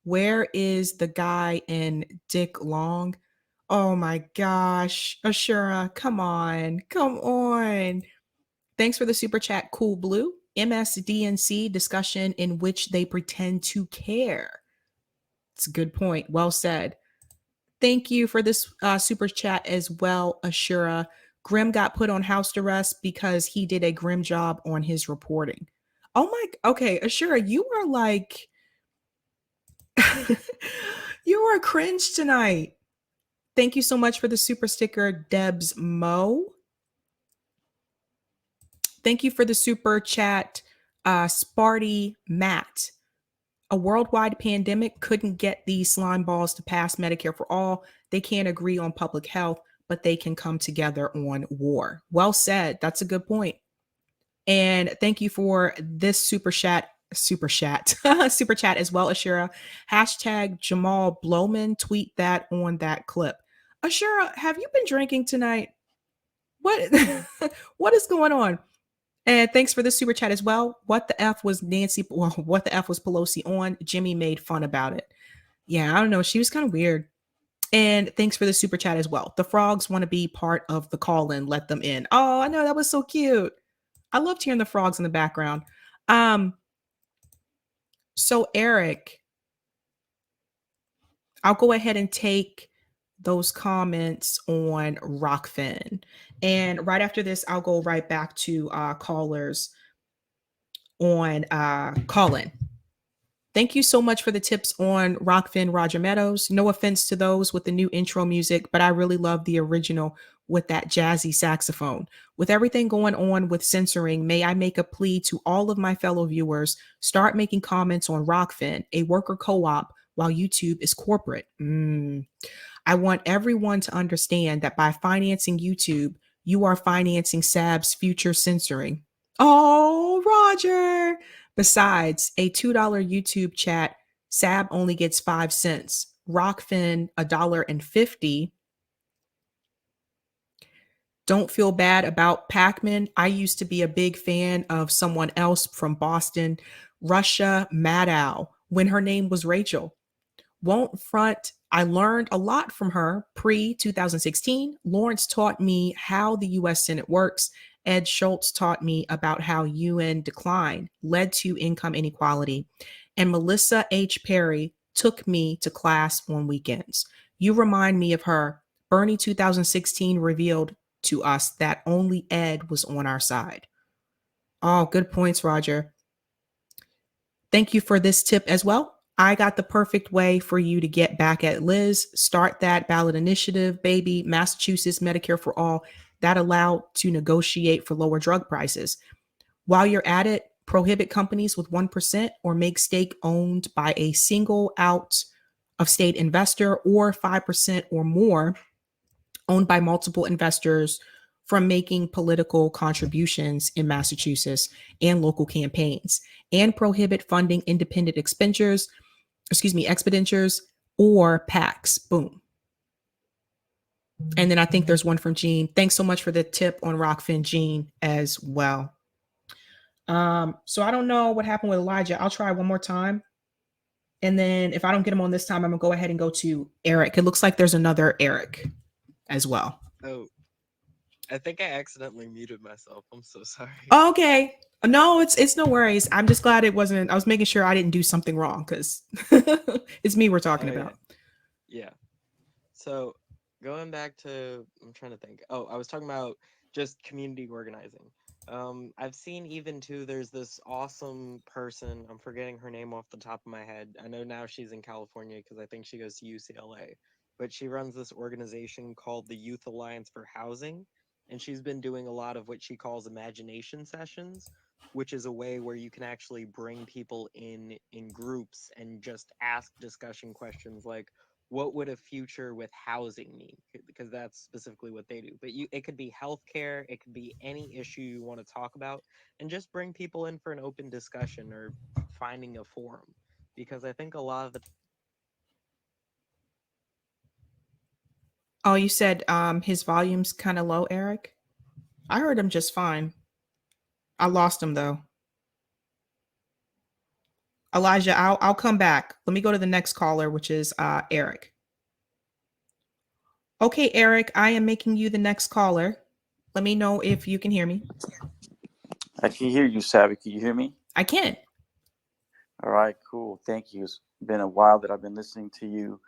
Where is the guy in Dick Long? Oh my gosh, Ashura, come on, come on. Thanks for the super chat, Cool Blue. MSDNC discussion in which they pretend to care. It's a good point. Well said. Thank you for this super chat as well, Ashura. Grim got put on house arrest because he did a grim job on his reporting. Oh my, okay, Ashura, you are like, you are cringe tonight. Thank you so much for the super sticker, Debs Mo. Thank you for the super chat, Sparty Matt. A worldwide pandemic couldn't get these slime balls to pass Medicare for all. They can't agree on public health, but they can come together on war. Well said. That's a good point. And thank you for this super chat as well, Ashura. Hashtag Jamal Blowman. Tweet that on that clip. Ashura, have you been drinking tonight? What what is going on? And thanks for the super chat as well. What the F was what the F was Pelosi on? Jimmy made fun about it. Yeah, I don't know. She was kind of weird. And thanks for the super chat as well. The frogs want to be part of the call-in. Let them in. Oh, I know. That was so cute. I loved hearing the frogs in the background. So Eric, I'll go ahead and take those comments on Rockfin. And right after this, I'll go right back to callers on Callin. Thank you so much for the tips on Rockfin Roger Meadows. No offense to those with the new intro music, but I really love the original with that jazzy saxophone. With everything going on with censoring, may I make a plea to all of my fellow viewers, start making comments on Rockfin, a worker co-op, while YouTube is corporate. I want everyone to understand that by financing YouTube, You are financing Sab's future censoring. Oh, Roger. Besides, a $2 YouTube chat, Sab only gets 5 cents. Rockfin, $1.50. Don't feel bad about Pac-Man. I used to be a big fan of someone else from Boston, Russia Maddow, when her name was Rachel. Won't front. I learned a lot from her pre 2016. Lawrence taught me how the US Senate works. Ed Schultz taught me about how UN decline led to income inequality. And Melissa H. Perry took me to class on weekends. You remind me of her. Bernie 2016 revealed to us that only Ed was on our side. Oh, good points, Roger. Thank you for this tip as well. I got the perfect way for you to get back at Liz. Start that ballot initiative, baby. Massachusetts Medicare for All that allow to negotiate for lower drug prices. While you're at it, prohibit companies with 1% or make stake owned by a single out of state investor or 5% or more owned by multiple investors from making political contributions in Massachusetts and local campaigns, and prohibit funding independent expenditures or PACs. Boom. And then I think there's one from Gene. Thanks so much for the tip on Rockfin, Gene, as well. So I don't know what happened with Elijah. I'll try one more time. And then if I don't get him on this time, I'm going to go ahead and go to Eric. It looks like there's another Eric as well. Oh, I think I accidentally muted myself. I'm so sorry. Okay. No, it's no worries. I'm just glad it wasn't. I was making sure I didn't do something wrong because it's me we're talking about. Yeah. So going back to, I'm trying to think. Oh, I was talking about just community organizing. I've seen even too, there's this awesome person. I'm forgetting her name off the top of my head. I know now she's in California because I think she goes to UCLA. But she runs this organization called the Youth Alliance for Housing. And she's been doing a lot of what she calls imagination sessions, which is a way where you can actually bring people in groups and just ask discussion questions like, what would a future with housing mean? Because that's specifically what they do. But it could be healthcare, it could be any issue you want to talk about, and just bring people in for an open discussion or finding a forum. Because I think a lot of the Oh, you said his volume's kind of low, Eric? I heard him just fine. I lost him though. Elijah, I'll come back. Let me go to the next caller, which is Eric. Okay, Eric, I am making you the next caller. Let me know if you can hear me. I can hear you, Sabby. Can you hear me? I can. All right, cool. Thank you. It's been a while that I've been listening to you.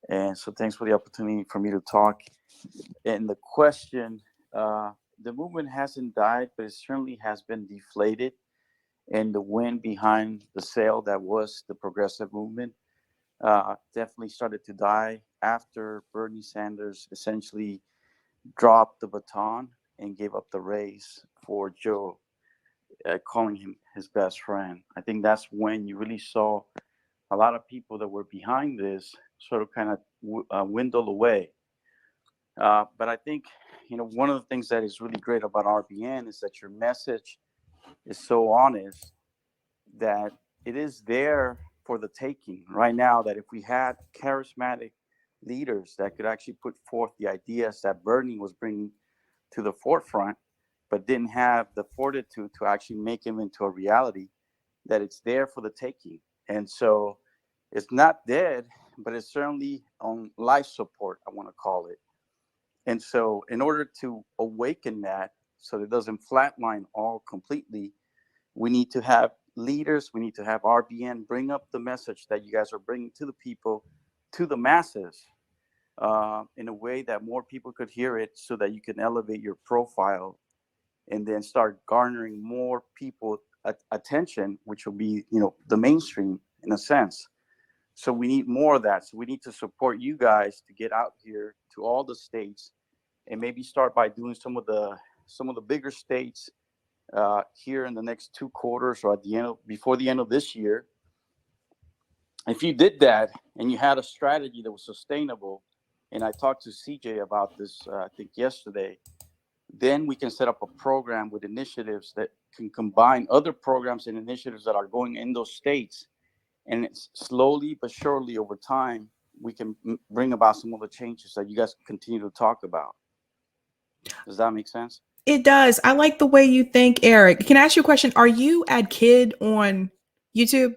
And so thanks for the opportunity for me to talk. And the question, the movement hasn't died, but it certainly has been deflated. And the wind behind the sail that was the progressive movement definitely started to die after Bernie Sanders essentially dropped the baton and gave up the race for Joe, calling him his best friend. I think that's when you really saw a lot of people that were behind this sort of kind of dwindle away. But I think, one of the things that is really great about RBN is that your message is so honest that it is there for the taking right now, that if we had charismatic leaders that could actually put forth the ideas that Bernie was bringing to the forefront, but didn't have the fortitude to actually make him into a reality, that it's there for the taking. And so it's not dead, but it's certainly on life support, I want to call it. And so in order to awaken that so that it doesn't flatline all completely, we need to have leaders, we need to have RBN bring up the message that you guys are bringing to the people, to the masses, in a way that more people could hear it, so that you can elevate your profile and then start garnering more people attention, which will be, the mainstream in a sense. So we need more of that. So we need to support you guys to get out here to all the states, and maybe start by doing some of the bigger states here in the next 2 quarters, or before the end of this year. If you did that and you had a strategy that was sustainable, and I talked to CJ about this, I think yesterday, then we can set up a program with initiatives that can combine other programs and initiatives that are going in those states. And it's slowly but surely over time, we can bring about some of the changes that you guys continue to talk about. Does that make sense? It does. I like the way you think, Eric. Can I ask you a question? Are you at Kid on YouTube?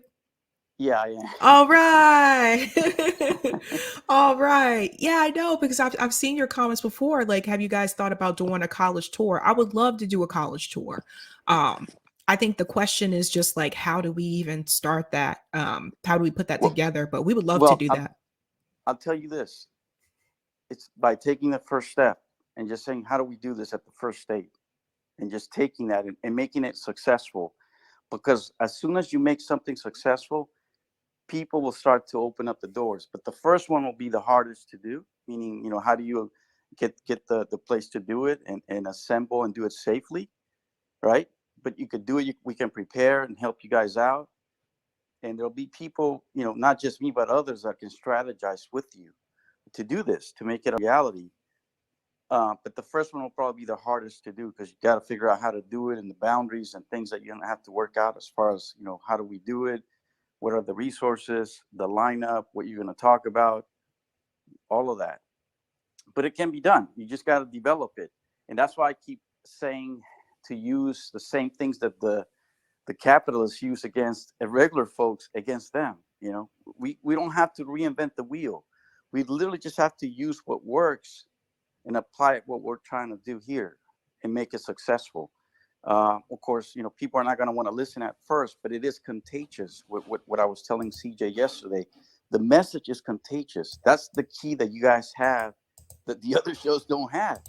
Yeah, I am. All right. All right. Yeah, I know, because I've seen your comments before. Like, have you guys thought about doing a college tour? I would love to do a college tour. I think the question is just like, how do we even start that? How do we put that together? But we would love to do that. I'll tell you this. It's by taking the first step and just saying, how do we do this at the first state? And just taking that and making it successful. Because as soon as you make something successful, people will start to open up the doors. But the first one will be the hardest to do, meaning, you know, how do you get the place to do it and assemble and do it safely, right? But you could do it. We can prepare and help you guys out. And there'll be people, you know, not just me, but others that can strategize with you to do this, to make it a reality. But the first one will probably be the hardest to do, because you got to figure out how to do it and the boundaries and things that you're going to have to work out as far as, you know, how do we do it? What are the resources, the lineup, what you're going to talk about, all of that. But it can be done. You just got to develop it. And that's why I keep saying to use the same things that the capitalists use against irregular folks, against them. You know, we don't have to reinvent the wheel. We literally just have to use what works and apply it what we're trying to do here and make it successful. Of course, you know, people are not going to want to listen at first, but it is contagious. What I was telling CJ yesterday, the message is contagious. That's the key that you guys have that the other shows don't have.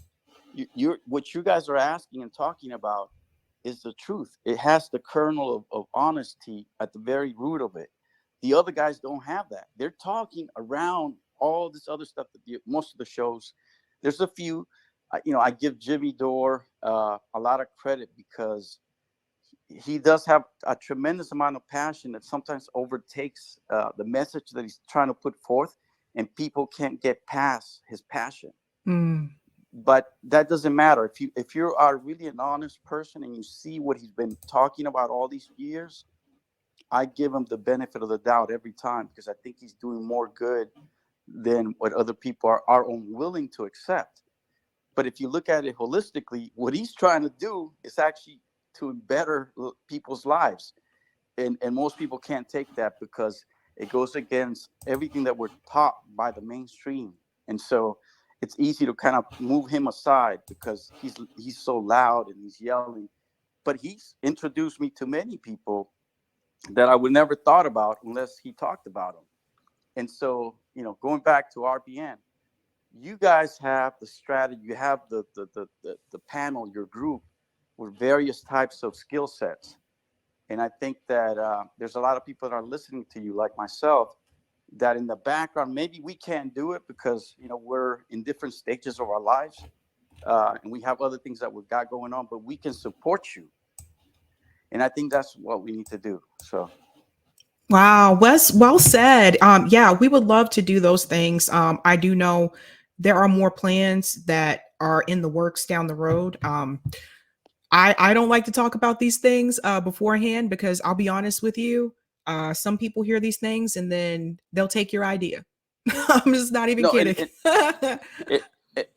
What you guys are asking and talking about is the truth. It has the kernel of honesty at the very root of it. The other guys don't have that. They're talking around all this other stuff that most of the shows. There's a few, you know, I give Jimmy Dore a lot of credit, because he does have a tremendous amount of passion that sometimes overtakes the message that he's trying to put forth, and people can't get past his passion. But that doesn't matter. If you are really an honest person and you see what he's been talking about all these years, I give him the benefit of the doubt every time, because I think he's doing more good than what other people are unwilling to accept. But if you look at it holistically, what he's trying to do is actually to better people's lives. And most people can't take that, because it goes against everything that we're taught by the mainstream. And so it's easy to kind of move him aside, because he's so loud and he's yelling. But he's introduced me to many people that I would never thought about unless he talked about them. And so, you know, going back to RPN, you guys have the strategy, you have the panel, your group, with various types of skill sets. And I think that there's a lot of people that are listening to you, like myself, that in the background, maybe we can't do it because, you know, we're in different stages of our lives, and we have other things that we've got going on, but we can support you. And I think that's what we need to do. So. Wow, well said. Yeah, we would love to do those things. I do know there are more plans that are in the works down the road. I don't like to talk about these things beforehand, because I'll be honest with you, some people hear these things and then they'll take your idea. I'm just not even kidding.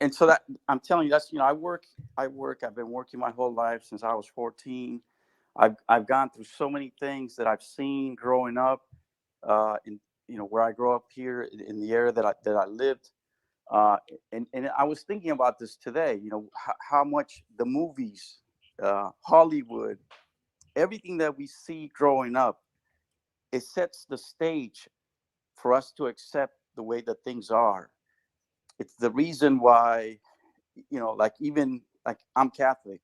And so that I'm telling you, that's, you know, I've been working my whole life since I was 14. I've gone through so many things that I've seen growing up, in, you know, where I grew up here in the area that I lived. And I was thinking about this today, you know, how much the movies, Hollywood, everything that we see growing up, it sets the stage for us to accept the way that things are. It's the reason why, you know, like, even like, I'm Catholic.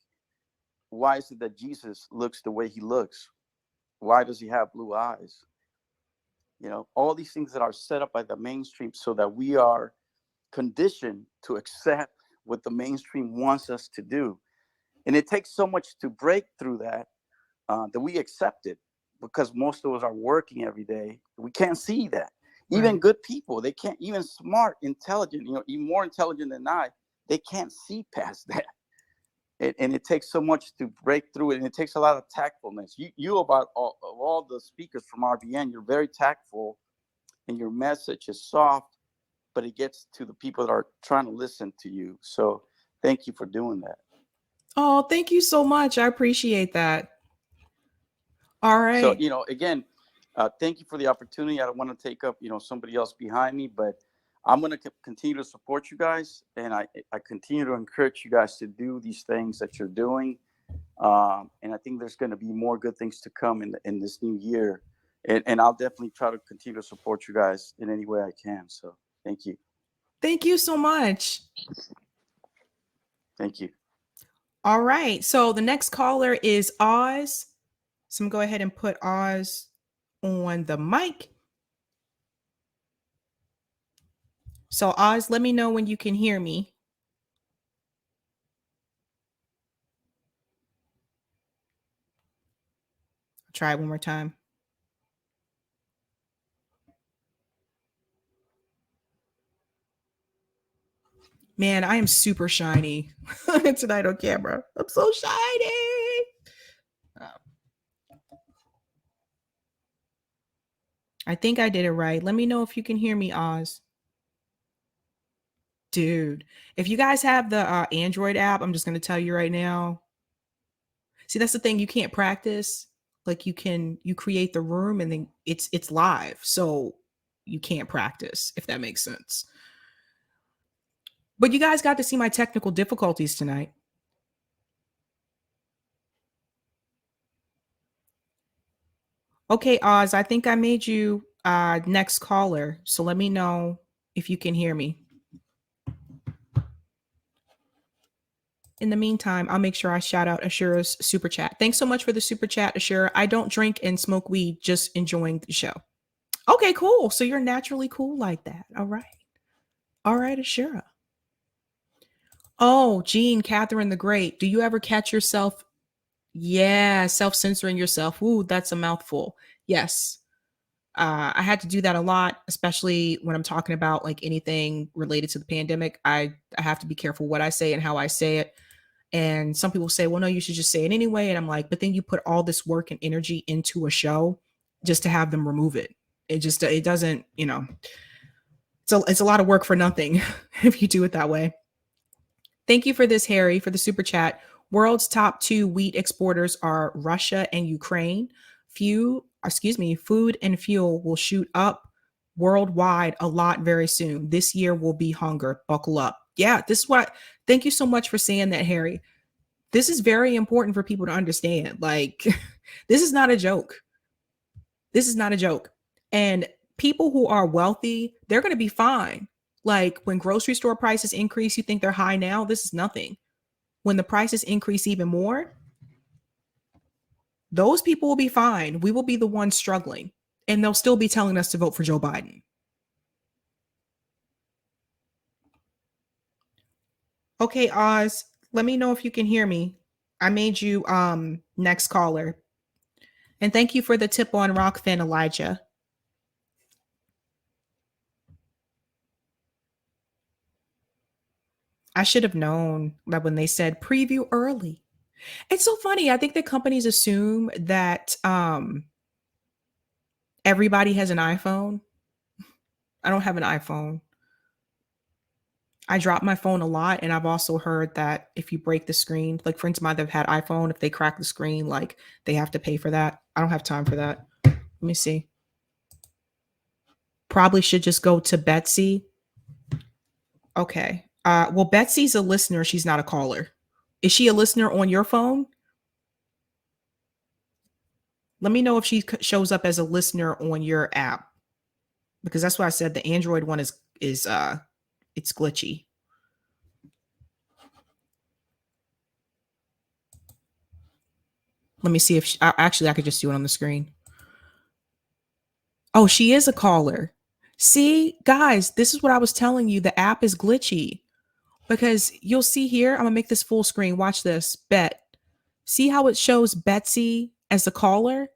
Why is it that Jesus looks the way he looks? Why does he have blue eyes? You know, all these things that are set up by the mainstream so that we are conditioned to accept what the mainstream wants us to do. And it takes so much to break through that, that we accept it, because most of us are working every day. We can't see that. Even good people, they can't, even smart, intelligent, you know, even more intelligent than I, they can't see past that. and it takes so much to break through it, and it takes a lot of tactfulness. You about all the speakers from RBN, you're very tactful, and your message is soft, but it gets to the people that are trying to listen to you. So thank you for doing that. Oh, thank you so much. I appreciate that. All right. So, again, thank you for the opportunity. I don't want to take up, somebody else behind me, but I'm going to continue to support you guys. And I continue to encourage you guys to do these things that you're doing. And I think there's going to be more good things to come in this new year. And I'll definitely try to continue to support you guys in any way I can. So thank you. Thank you so much. Thank you. All right. So the next caller is Oz. So I'm going to go ahead and put Oz on the mic. So Oz, let me know when you can hear me. I'll try it one more time. Man, I am super shiny tonight on camera. I'm so shiny. I think I did it right. Let me know if you can hear me, Oz. Dude, if you guys have the Android app, I'm just going to tell you right now. See, that's the thing. You can't practice. Like you create the room and then it's live. So you can't practice, if that makes sense. But you guys got to see my technical difficulties tonight. Okay, Oz, I think I made you next caller. So let me know if you can hear me. In the meantime, I'll make sure I shout out Ashura's super chat. Thanks so much for the super chat, Ashura. I don't drink and smoke weed, just enjoying the show. Okay, cool. So you're naturally cool like that. All right. All right, Ashura. Oh, Jean, Catherine the Great. Do you ever catch yourself? Yeah, self-censoring yourself. Ooh, that's a mouthful. Yes. I had to do that a lot, especially when I'm talking about like anything related to the pandemic. I have to be careful what I say and how I say it. And some people say, well, no, you should just say it anyway. And I'm like, but then you put all this work and energy into a show just to have them remove it. It doesn't, it's a lot of work for nothing if you do it that way. Thank you for this, Harry, for the super chat. World's top 2 wheat exporters are Russia and Ukraine. Food and fuel will shoot up worldwide a lot very soon. This year will be hunger. Buckle up. Yeah, thank you so much for saying that, Harry. This is very important for people to understand. Like, this is not a joke. This is not a joke. And people who are wealthy, they're going to be fine. Like when grocery store prices increase, you think they're high now. This is nothing. When the prices increase even more, those people will be fine. We will be the ones struggling, and they'll still be telling us to vote for Joe Biden. Okay, Oz, let me know if you can hear me. I made you next caller. And thank you for the tip on Rockfin, Elijah. I should have known that when they said preview early. It's so funny. I think that companies assume that everybody has an iPhone. I don't have an iPhone. I drop my phone a lot, and I've also heard that if you break the screen, like friends of mine that have had iPhone, if they crack the screen, like they have to pay for that. I don't have time for that. Let me see. Probably should just go to Betsy. Okay. Well, Betsy's a listener. She's not a caller. Is she a listener on your phone? Let me know if she shows up as a listener on your app, because that's why I said the Android one is it's glitchy. Let me see if actually I could just do it on the screen. Oh, she is a caller. See, guys, this is what I was telling you. The app is glitchy because you'll see here. I'm gonna make this full screen. Watch this. See how it shows Betsy as a caller?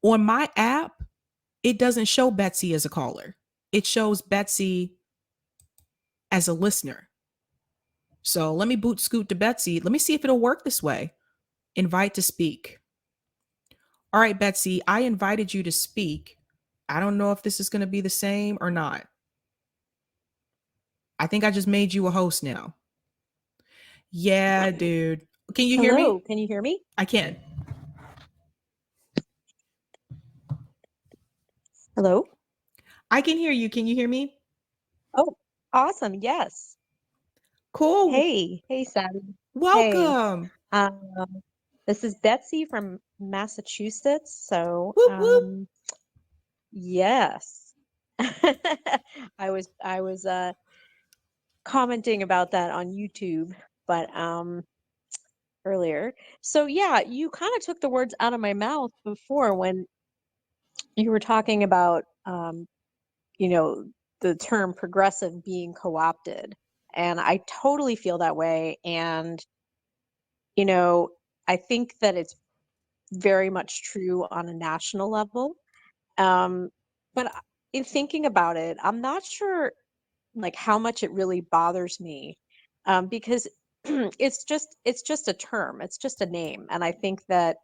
On my app, it doesn't show Betsy as a caller. It shows Betsy as a listener. So let me boot scoot to Betsy. Let me see if it'll work this way. Invite to speak. All right, Betsy, I invited you to speak. I don't know if this is going to be the same or not. I think I just made you a host now. Yeah, dude. Can you hear Hello, me? can you hear me? I can. Hello? I can hear you. Can you hear me? Oh, awesome. Yes. Cool. Hey, Sabby. Hey. Welcome. This is Betsy from Massachusetts. So, Whoop, whoop. yes. I was commenting about that on YouTube, but earlier. So yeah, you kind of took the words out of my mouth before when you were talking about you know, the term progressive being co-opted. And I totally feel that way. And, you know, I think that it's very much true on a national level. But in thinking about it, I'm not sure like how much it really bothers me, because it's just a term, it's just a name. And I think that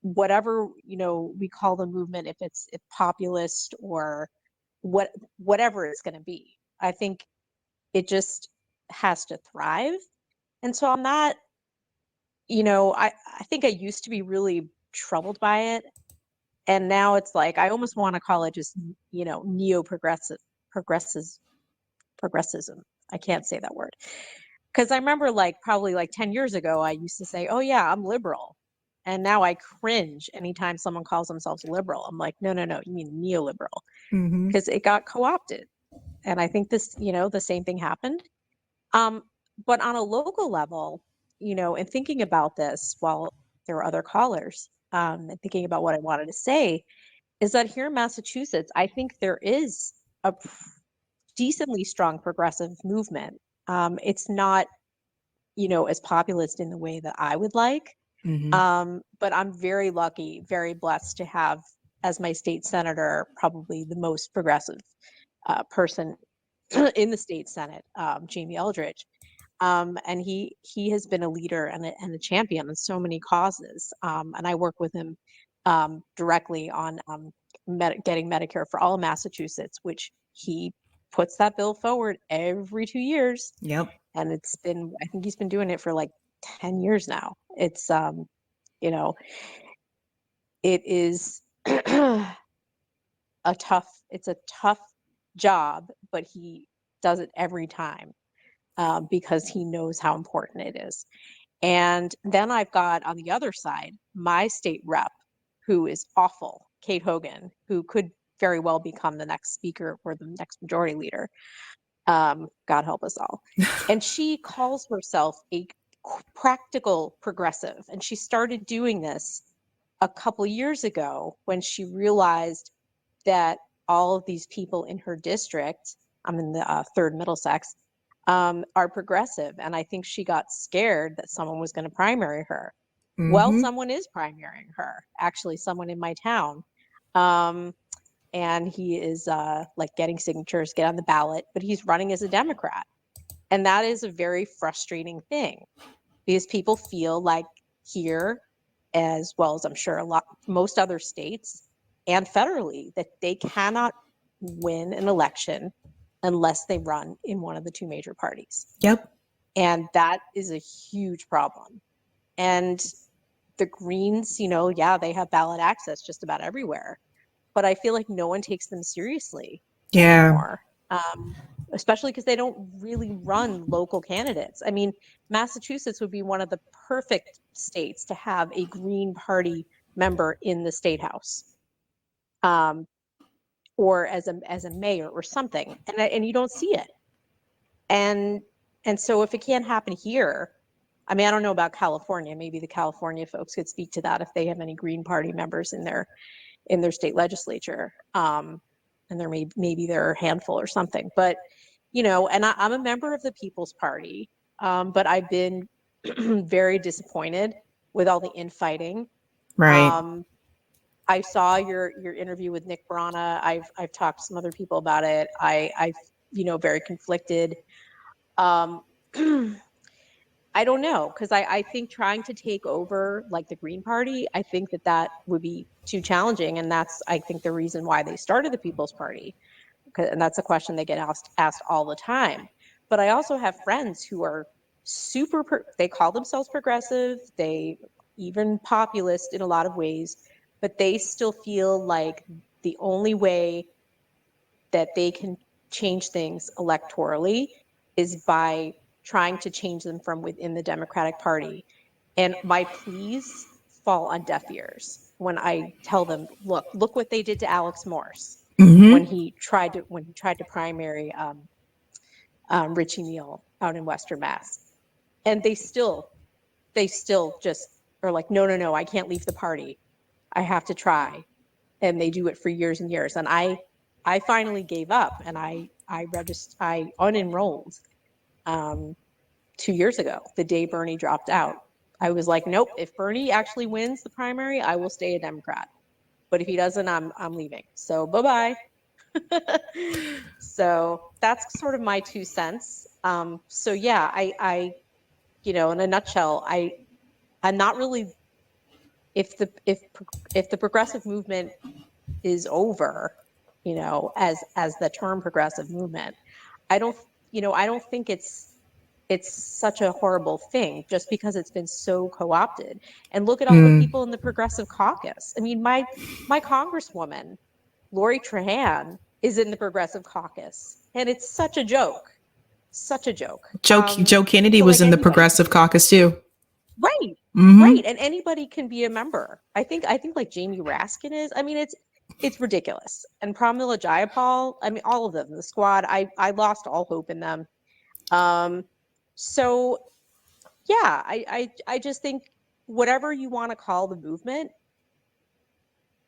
whatever, you know, we call the movement, if it's populist or whatever it's going to be, I think it just has to thrive. And so I'm not, you know, I think I used to be really troubled by it. And now it's like I almost want to call it just, you know, progressives progressism. I can't say that word. Because I remember like probably like 10 years ago, I used to say, oh yeah, I'm liberal. And now I cringe anytime someone calls themselves liberal. I'm like, no, you mean neoliberal. Because it got co-opted. And I think this, you know, the same thing happened. But on a local level, you know, and thinking about this while there were other callers, and thinking about what I wanted to say, is that here in Massachusetts, I think there is a decently strong progressive movement. It's not, you know, as populist in the way that I would like. But I'm very lucky, very blessed to have as my state senator, probably the most progressive person in the state Senate, Jamie Eldridge. And he has been a leader and a champion in so many causes. And I work with him directly on getting Medicare for all of Massachusetts, which he puts that bill forward every 2 years. Yep. And it's been, I think he's been doing it for like 10 years now. It's, you know, it is it's a tough job, but he does it every time because he knows how important it is. And then I've got on the other side, my state rep, who is awful, Kate Hogan, who could very well become the next speaker or the next majority leader. God help us all. And she calls herself a practical progressive. And she started doing this a couple years ago when she realized that all of these people in her district, I'm in the 3rd Middlesex, are progressive. And I think she got scared that someone was going to primary her. Well, someone is primarying her, actually, someone in my town. And he is like getting signatures, get on the ballot, but he's running as a Democrat. And that is a very frustrating thing because people feel like here, as well as I'm sure most other states and federally, that they cannot win an election unless they run in one of the 2 major parties. Yep. And that is a huge problem. And the Greens, you know, yeah, they have ballot access just about everywhere, but I feel like no one takes them seriously anymore. Especially because they don't really run local candidates. I mean, Massachusetts would be one of the perfect states to have a Green Party member in the state house, or as a mayor or something, and you don't see it. And so if it can't happen here, I mean, I don't know about California. Maybe the California folks could speak to that if they have any Green Party members in their state legislature. And there maybe there are a handful or something, but you know, and I'm a member of the People's Party, but I've been very disappointed with all the infighting. Right. I saw your interview with Nick Brana. I've talked to some other people about it. I you know, very conflicted. I don't know, because I think trying to take over like the Green Party, I think that would be too challenging, and that's I think the reason why they started the People's Party, and that's a question they get asked all the time. But I also have friends who are they call themselves progressive, they even populist in a lot of ways, but they still feel like the only way that they can change things electorally is by trying to change them from within the Democratic Party. And my pleas fall on deaf ears when I tell them, look what they did to Alex Morse when he tried to primary Richie Neal out in Western Mass. And they still just are like, no, I can't leave the party. I have to try. And they do it for years and years. And I finally gave up, and I unenrolled 2 years ago, the day Bernie dropped out. I was like, nope, if Bernie actually wins the primary, I will stay a Democrat. But if he doesn't, I'm leaving. So bye-bye. So that's sort of my 2 cents. So yeah, I in a nutshell, I'm not really, if the progressive movement is over, as the term progressive movement, I don't think it's such a horrible thing just because it's been so co-opted. And look at all the people in the progressive caucus. I mean, my congresswoman, Lori Trahan, is in the progressive caucus, and it's such a joke. Such a joke. Joe Kennedy so was like in the progressive caucus too. Right. Right. And anybody can be a member. I think like Jamie Raskin is. I mean, it's ridiculous. And Pramila Jayapal, I mean, all of them, the squad, I lost all hope in them. So yeah, I just think whatever you want to call the movement,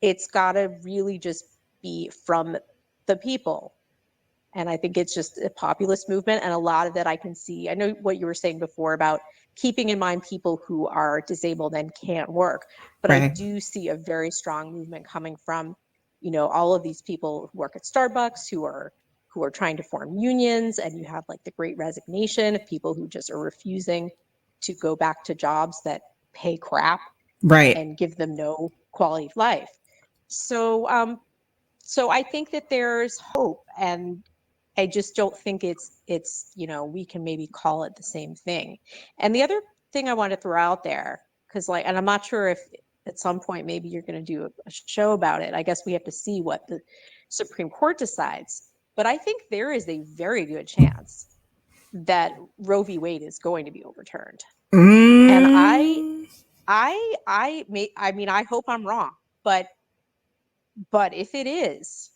it's gotta really just be from the people. And I think it's just a populist movement. And a lot of that I can see. I know what you were saying before about keeping in mind people who are disabled and can't work. But I do see a very strong movement coming from, all of these people who work at Starbucks, who are trying to form unions. And you have like the Great Resignation of people who just are refusing to go back to jobs that pay crap and give them no quality of life. So I think that there's hope, and I just don't think it's we can maybe call it the same thing. And the other thing I want to throw out there, because and I'm not sure if at some point maybe you're going to do a show about it. I guess we have to see what the Supreme Court decides. But I think there is a very good chance that Roe v. Wade is going to be overturned. And I hope I'm wrong, but if it is,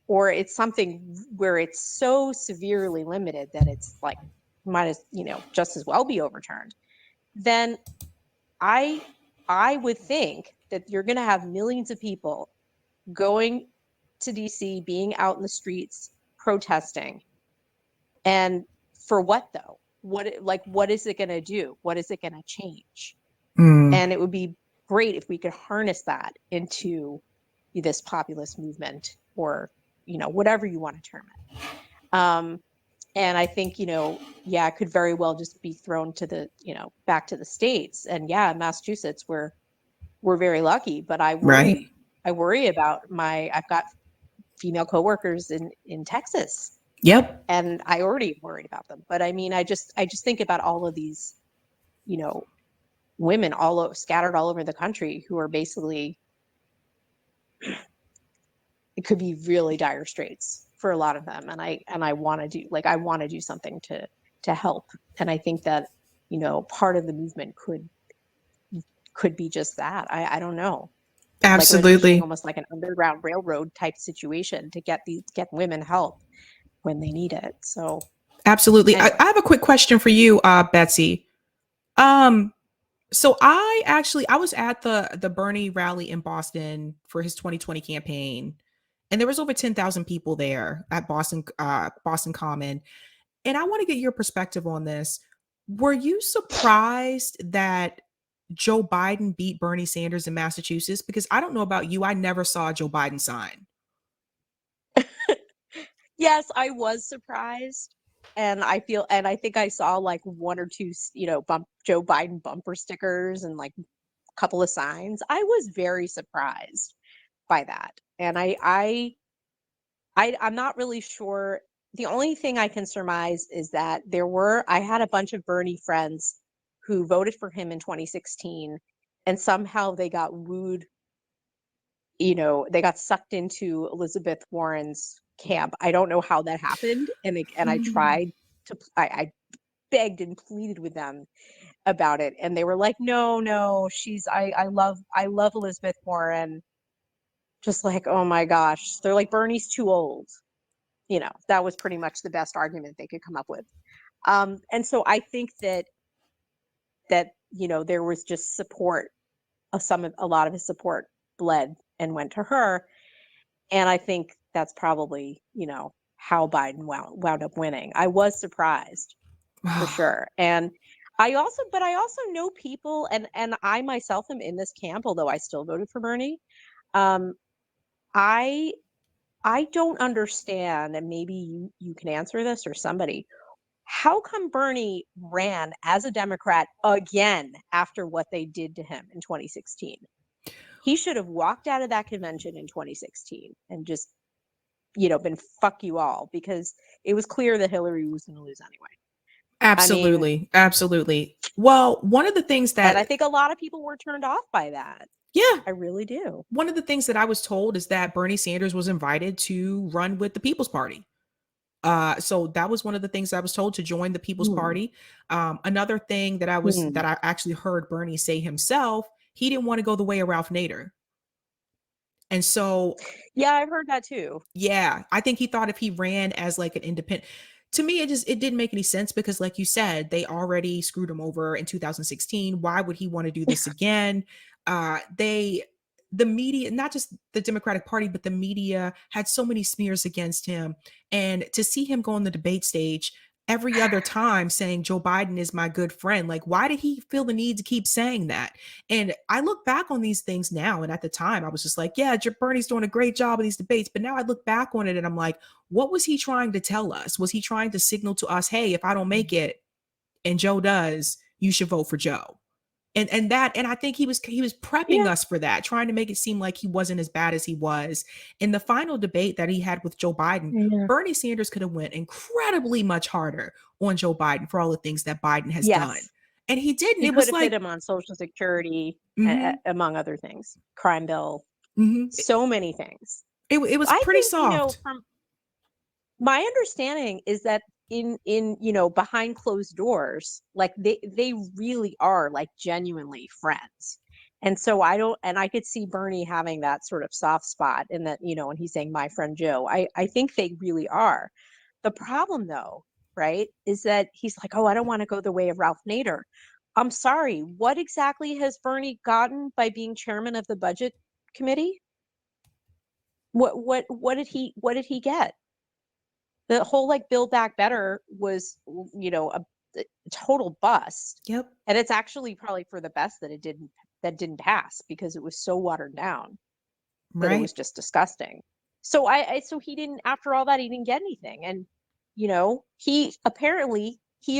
or it's something where it's so severely limited that it's like might as just as well be overturned, then I would think that you're going to have millions of people going to DC, being out in the streets protesting. And for what though? What is it going to do? What is it going to change? And it would be great if we could harness that into this populist movement, or whatever you want to term it. And I think it could very well just be thrown to the back to the states. And in Massachusetts we're very lucky, but I worry about I've got female coworkers in Texas. Yep. And I already worried about them. But I mean, I just think about all of these women scattered all over the country who are basically, it could be really dire straits for a lot of them. And I want to do something to help. And I think that, part of the movement could be just that. I don't know. Absolutely. Almost like an underground railroad type situation to get women help when they need it. So absolutely. Anyway. I have a quick question for you, Betsy. So I was at the Bernie rally in Boston for his 2020 campaign, and there was over 10,000 people there at Boston Common. And I want to get your perspective on this. Were you surprised that Joe Biden beat Bernie Sanders in Massachusetts? Because I don't know about you, I never saw a Joe Biden sign. Yes, I was surprised. and I think I saw like one or two, Joe Biden bumper stickers and like a couple of signs. I was very surprised by that. And I'm not really sure. The only thing I can surmise is that I had a bunch of Bernie friends who voted for him in 2016, and somehow they got wooed, they got sucked into Elizabeth Warren's camp. I don't know how that happened. And I tried I begged and pleaded with them about it. And they were like, no, I love Elizabeth Warren. Just like, oh my gosh, they're like, Bernie's too old. That was pretty much the best argument they could come up with. And so I think that there was just support. A lot of his support bled and went to her, and I think that's probably how Biden wound up winning. I was surprised for sure, and I also know people, and I myself am in this camp, although I still voted for Bernie. I don't understand, and maybe you can answer this or somebody. How come Bernie ran as a Democrat again after what they did to him in 2016? He should have walked out of that convention in 2016 and just, been fuck you all, because it was clear that Hillary was going to lose anyway. Absolutely. Absolutely. Well, one of the things that and I think a lot of people were turned off by that. Yeah, I really do. One of the things that I was told is that Bernie Sanders was invited to run with the People's Party. So that was one of the things I was told, to join the People's Party. Another thing that I actually heard Bernie say himself, he didn't want to go the way of Ralph Nader. And so, yeah, I've heard that too. Yeah, I think he thought if he ran as like an independent, to me, it didn't make any sense, because like you said, they already screwed him over in 2016. Why would he want to do this again? The media, not just the Democratic Party, but the media had so many smears against him. And to see him go on the debate stage every other time saying Joe Biden is my good friend, like, why did he feel the need to keep saying that? And I look back on these things now, and at the time I was just like, yeah, Bernie's doing a great job of these debates. But now I look back on it and I'm like, what was he trying to tell us? Was he trying to signal to us, hey, if I don't make it and Joe does, you should vote for Joe? And I think he was prepping us for that, trying to make it seem like he wasn't as bad as he was. In the final debate that he had with Joe Biden, Bernie Sanders could have went incredibly much harder on Joe Biden for all the things that Biden has done. And he didn't. He could have hit him on Social Security, among other things, crime bill, so many things. It was pretty soft. From my understanding is that in behind closed doors, like they really are like genuinely friends. And so I could see Bernie having that sort of soft spot in that, when he's saying my friend Joe, I think they really are. The problem though, right, is that he's like, oh, I don't want to go the way of Ralph Nader. I'm sorry, what exactly has Bernie gotten by being chairman of the budget committee? What did he get? The whole like Build Back Better was, a total bust. Yep. And it's actually probably for the best that it didn't pass, because it was so watered down that it was just disgusting. So so he didn't, after all that, he didn't get anything. And he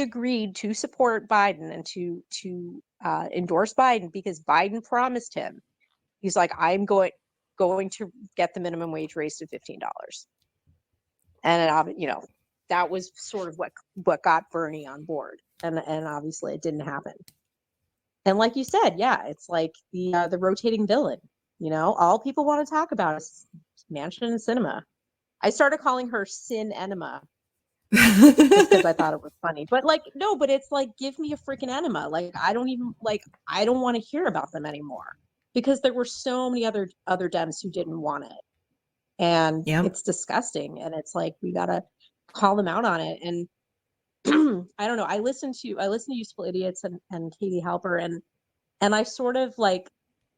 agreed to support Biden and to endorse Biden because Biden promised him. He's like, I'm going to get the minimum wage raised to $15. And that was sort of what got Bernie on board, and obviously it didn't happen. And like you said, yeah, it's like the rotating villain. All people want to talk about is Mansion and Cinema. I started calling her Sin Enema just because I thought it was funny. But like, no, but it's like, give me a freaking enema. Like, I don't want to hear about them anymore, because there were so many other Dems who didn't want it. And it's disgusting, and it's like, we gotta call them out on it. And I don't know, I listen to Useful Idiots and Katie Halper, and I sort of like,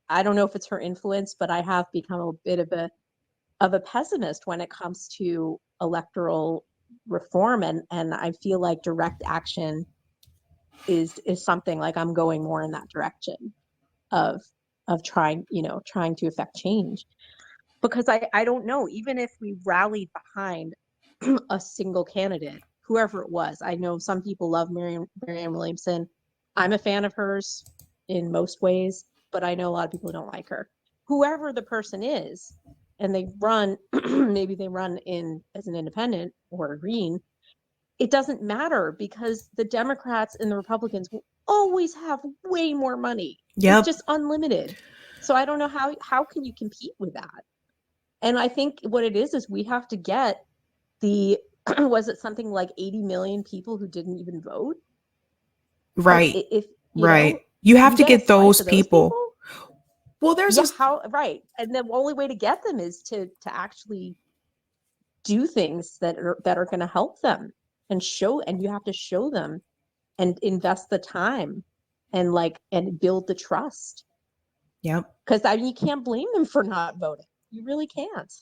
I don't know if it's her influence, but I have become a bit of a pessimist when it comes to electoral reform, and I feel like direct action is something, like, I'm going more in that direction of trying to affect change. Because I don't know, even if we rallied behind a single candidate whoever it was. I know some people love Marianne Williamson. I'm a fan of hers in most ways, but I know a lot of people don't like her. Whoever the person is, and they run, maybe they run in as an independent or a green, it doesn't matter because the Democrats and the Republicans will always have way more money. Yep. It's just unlimited. So I don't know how can you compete with that? And I think what it is we have to get the was it something like 80 million people who didn't even vote? Right. If right. know, You have to get those people. Well, there's right. And the only way to get them is to actually do things that are going to help them and you have to show them and invest the time and build the trust. Yep. Because I mean, you can't blame them for not voting. You really can't.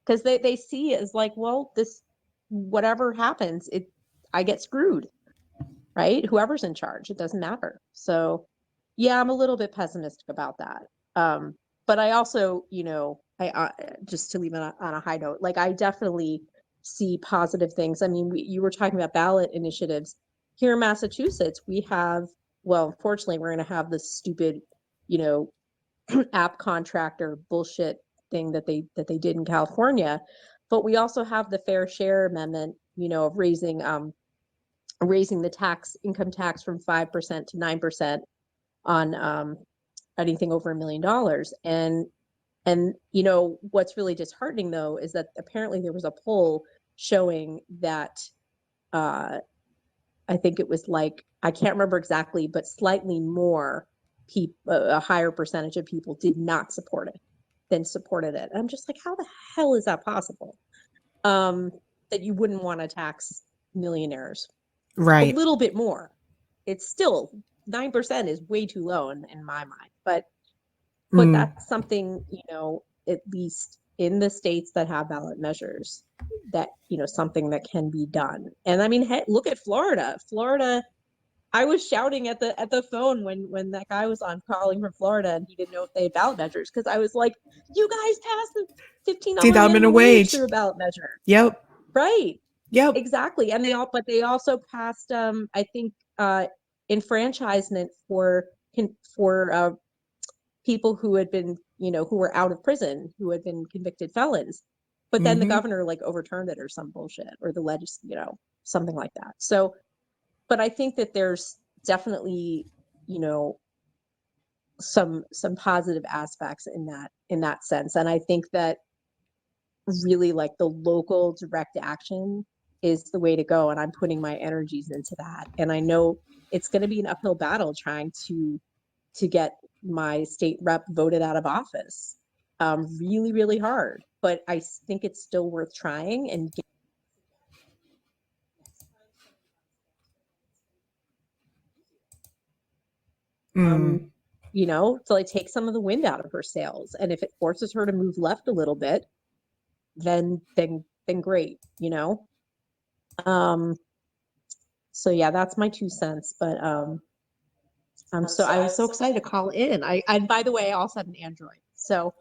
Because they see it as like, well, this whatever happens, I get screwed, right? Whoever's in charge, it doesn't matter. So, yeah, I'm a little bit pessimistic about that. But I also, I just to leave it on a high note, like I definitely see positive things. I mean, you were talking about ballot initiatives here in Massachusetts. We have, well, unfortunately, we're going to have this stupid, app contractor bullshit thing that they did in California, but we also have the fair share amendment, of raising the income tax from 5% to 9% on anything over $1 million. And what's really disheartening though is that apparently there was a poll showing that I think it was like, I can't remember exactly, but slightly more a higher percentage of people did not support it than supported it. And I'm just like, how the hell is that possible? That you wouldn't want to tax millionaires right. a little bit more. It's still 9% is way too low in my mind, but that's something, at least in the states that have ballot measures, that something that can be done. And I mean, hey, look at Florida. I was shouting at the phone when that guy was on calling from Florida and he didn't know if they had ballot measures, because I was like, you guys passed the $15 minimum wage through a ballot measure. Yep. Right. Yep. Exactly. And they also passed I think enfranchisement for people who had been, who were out of prison, who had been convicted felons. But then the governor overturned it or some bullshit, or the something like that. So, but I think that there's definitely, some positive aspects in that sense. And I think that really like the local direct action is the way to go. And I'm putting my energies into that. And I know it's going to be an uphill battle trying to get my state rep voted out of office. Really, really hard. But I think it's still worth trying and to like take some of the wind out of her sails. And if it forces her to move left a little bit, then great, So yeah, that's my 2 cents. But I was so excited to call in. And by the way, I also have an Android. So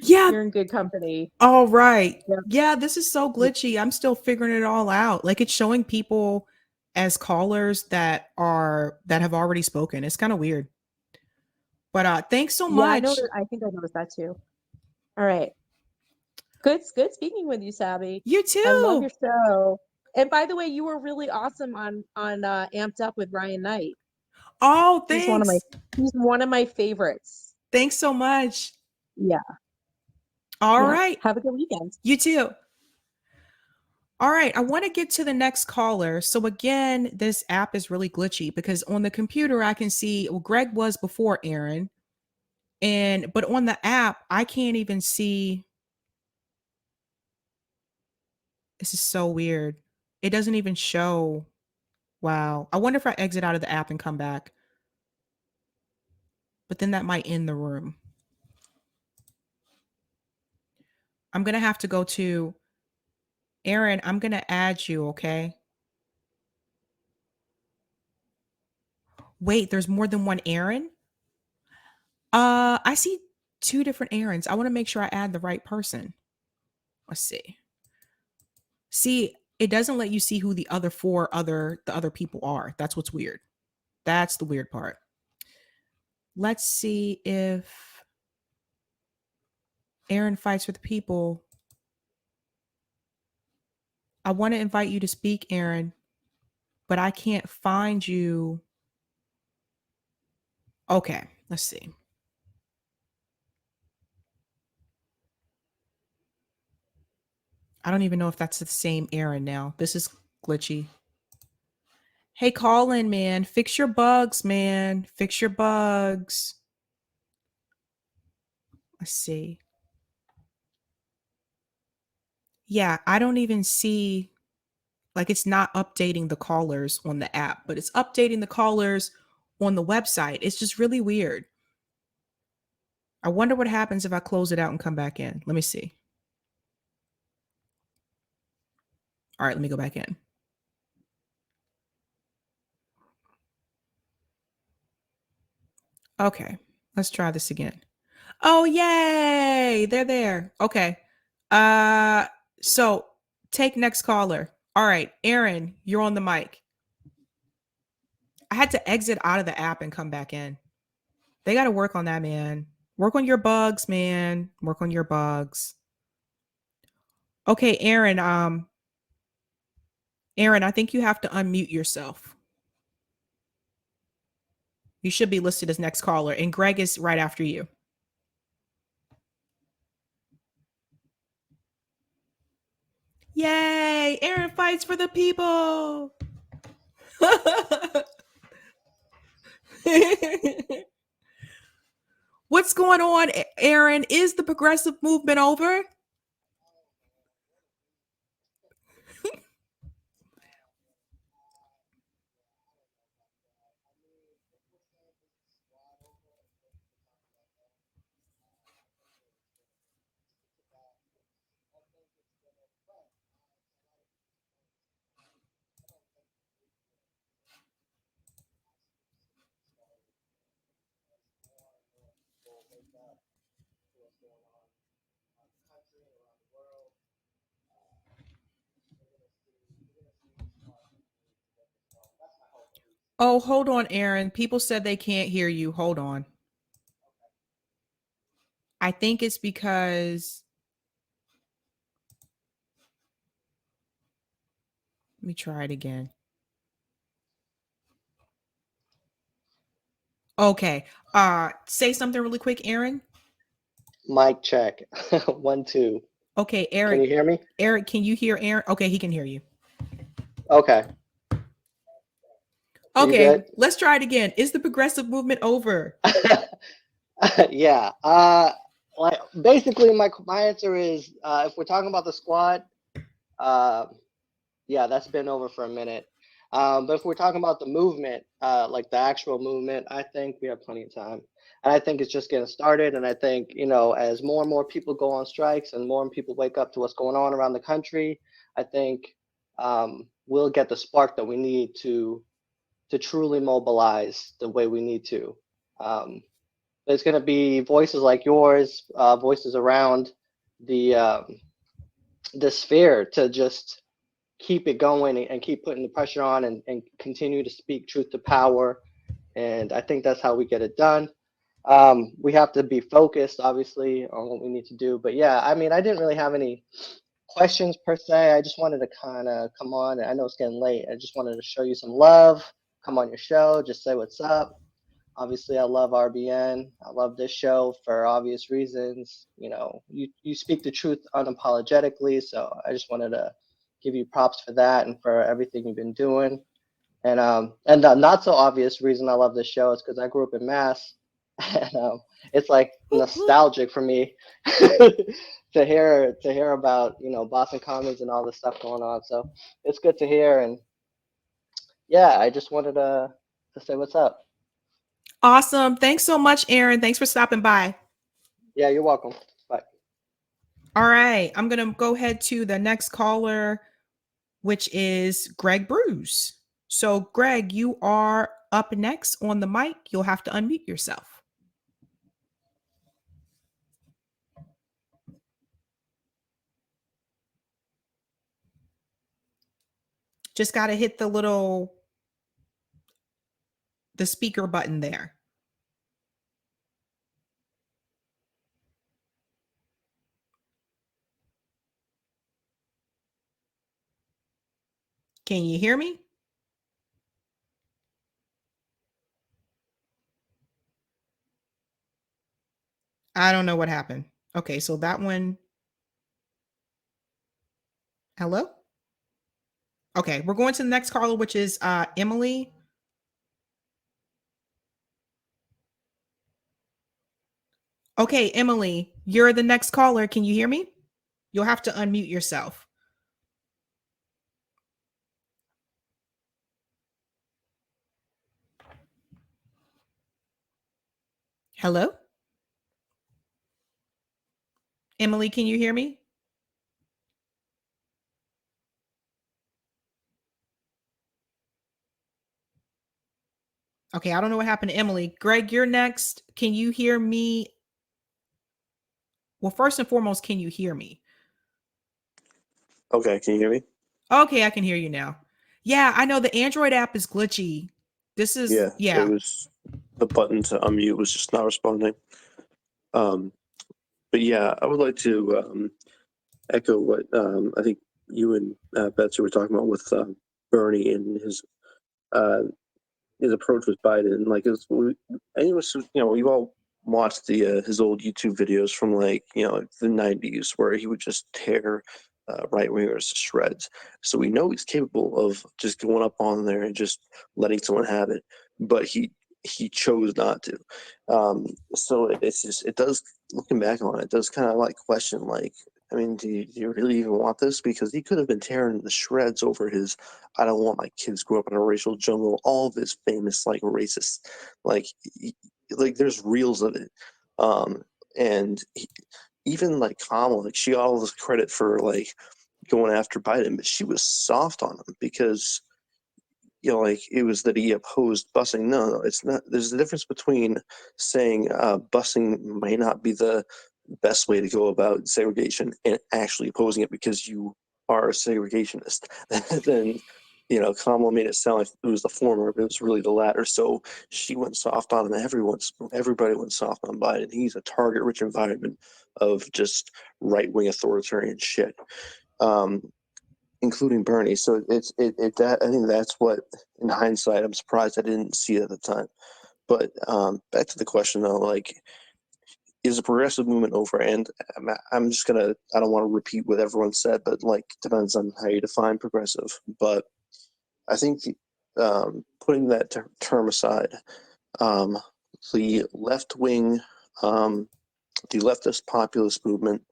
yeah, you're in good company. All right. Yep. Yeah, this is so glitchy. I'm still figuring it all out. Like it's showing people as callers that have already spoken. It's kind of weird. But thanks so much. I think I noticed that too. All right. Good speaking with you, Sabby. You too. I love your show. And by the way, you were really awesome on Amped Up with Ryan Knight. Oh, thanks. He's one of my favorites. Thanks so much. Yeah. All right. Have a good weekend. You too. All right. I want to get to the next caller. So again, this app is really glitchy because on the computer, I can see, well, Greg was before Aaron. But on the app, I can't even see. This is so weird. It doesn't even show. Wow. I wonder if I exit out of the app and come back. But then that might end the room. I'm going to have to go to Aaron. I'm going to add you, okay? Wait, there's more than one Aaron? I see 2 different Aarons. I want to make sure I add the right person. Let's see. See, it doesn't let you see who the other the other people are. That's what's weird. That's the weird part. Let's see if Aaron Fights for the People. I want to invite you to speak, Aaron, but I can't find you. Okay, let's see. I don't even know if that's the same Aaron now. This is glitchy. Hey, Callin, man. Fix your bugs, man. Fix your bugs. Let's see. Yeah, I don't even see, like, it's not updating the callers on the app, but it's updating the callers on the website. It's just really weird. I wonder what happens if I close it out and come back in. Let me see. All right, let me go back in. Okay, let's try this again. Oh, yay! They're there. Okay. So take next caller. All right, Aaron, you're on the mic. I had to exit out of the app and come back in. They got to work on that, man. Work on your bugs, man. Work on your bugs. Okay, Aaron, I think you have to unmute yourself. You should be listed as next caller, and Greg is right after you. Yay! Aaron Fights for the People. What's going on, Aaron? Is the progressive movement over? Oh, hold on, Aaron. People said they can't hear you. Hold on. I think it's because. Let me try it again. Okay. Say something really quick, Aaron. Mic check. 1, 2. Okay, Eric. Can you hear me? Eric, can you hear Aaron? Okay, he can hear you. Okay. Okay, let's try it again. Is the progressive movement over? Yeah. Like basically, my answer is, if we're talking about the squad, yeah, that's been over for a minute. But if we're talking about the movement, like the actual movement, I think we have plenty of time. And I think it's just getting started. And I think, as more and more people go on strikes and more people wake up to what's going on around the country, I think we'll get the spark that we need to truly mobilize the way we need to. There's going to be voices like yours, voices around the sphere to just keep it going and keep putting the pressure on and continue to speak truth to power. And I think that's how we get it done. We have to be focused, obviously, on what we need to do. But yeah, I mean, I didn't really have any questions per se. I just wanted to kind of come on. I know it's getting late. I just wanted to show you some love, come on your show, just say what's up. Obviously, I love RBN. I love this show for obvious reasons. You speak the truth unapologetically. So I just wanted to give you props for that and for everything you've been doing. And the not so obvious reason I love this show is because I grew up in Mass, and it's like nostalgic for me to hear about Boston Commons and all this stuff going on. So it's good to hear, and yeah, I just wanted to say what's up. Awesome. Thanks so much, Aaron. Thanks for stopping by. Yeah, you're welcome. Bye. All right, I'm gonna go ahead to the next caller, which is Greg Bruce. So, Greg, you are up next on the mic. You'll have to unmute yourself. Just got to hit the speaker button there. Can you hear me? I don't know what happened. Okay, so that one. Hello? Okay, we're going to the next caller, which is Emily. Okay, Emily, you're the next caller. Can you hear me? You'll have to unmute yourself. Hello? Emily, can you hear me? Okay, I don't know what happened to Emily. Greg, you're next. Can you hear me? Well, first and foremost, can you hear me? Okay, can you hear me? Okay, I can hear you now. Yeah, I know the Android app is glitchy. This is It was the button to unmute was just not responding. But yeah, I would like to echo what I think you and Betsy were talking about with Bernie and his approach with Biden. Like, we've all watched the his old YouTube videos from like the '90s where he would just tear right wingers to shreds. So we know he's capable of just going up on there and just letting someone have it, but he chose not to. So it's just, it does, looking back on it, it does kind of like question, like, I mean, do you really even want this? Because he could have been tearing the shreds over his, I don't want my kids to grow up in a racial jungle, all of his famous like racist, like, there's reels of it. And even like Kamala, like she got all this credit for like going after Biden, but she was soft on him because like it was that he opposed busing. No, it's not. There's a difference between saying busing may not be the best way to go about segregation and actually opposing it because you are a segregationist. Then Kamala made it sound like it was the former, but it was really the latter. So she went soft on him. Everybody went soft on Biden. He's a target-rich environment of just right-wing authoritarian shit. Including Bernie. So that I think that's what, in hindsight, I'm surprised I didn't see it at the time. But back to the question though, like, is the progressive movement over? And I'm just gonna, I don't want to repeat what everyone said, but like depends on how you define progressive. But I think putting that term aside, the left wing, the leftist populist movement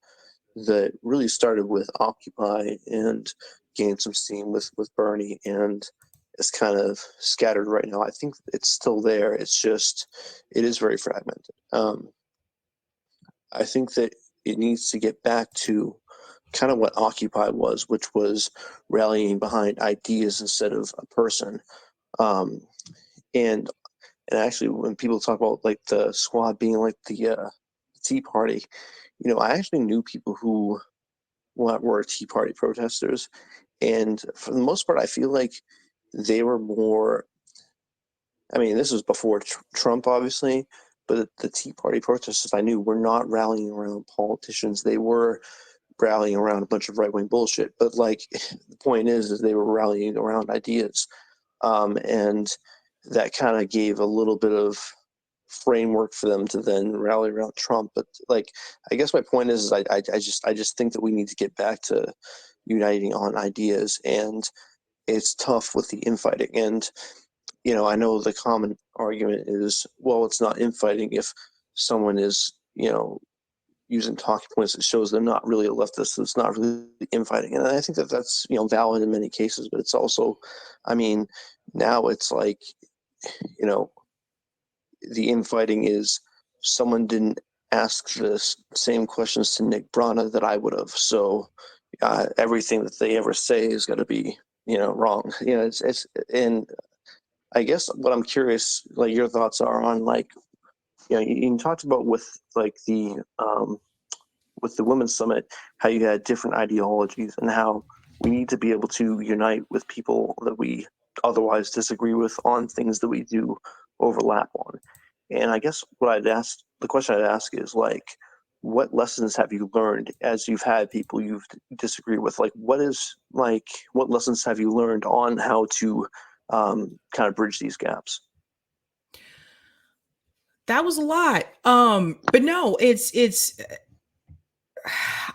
that really started with Occupy and gained some steam with Bernie and is kind of scattered right now. I think it's still there. It's just, it is very fragmented. I think that it needs to get back to kind of what Occupy was, which was rallying behind ideas instead of a person. And actually, when people talk about like the squad being like the Tea Party, I actually knew people who were Tea Party protesters, and for the most part, I feel like they were more. I mean, this was before Trump, obviously, but the Tea Party protesters I knew were not rallying around politicians. They were rallying around a bunch of right-wing bullshit. But like, the point is they were rallying around ideas, and that kind of gave a little bit of framework for them to then rally around Trump. But like, I guess my point is I just think that we need to get back to uniting on ideas, and it's tough with the infighting. And I know the common argument is, well, it's not infighting if someone is using talking points that shows they're not really a leftist, so it's not really infighting. And I think that that's valid in many cases, but it's also, I mean, now it's like the infighting is someone didn't ask the same questions to Nick Brana that I would have. So everything that they ever say is going to be, wrong. It's and I guess what I'm curious, like your thoughts are on, like, you talked about with like the women's summit, how you had different ideologies and how we need to be able to unite with people that we otherwise disagree with on things that we do overlap on. And I guess the question I'd ask is like, what lessons have you learned as you've had people you've disagreed with? Like, what lessons have you learned on how to kind of bridge these gaps? That was a lot. But no, it's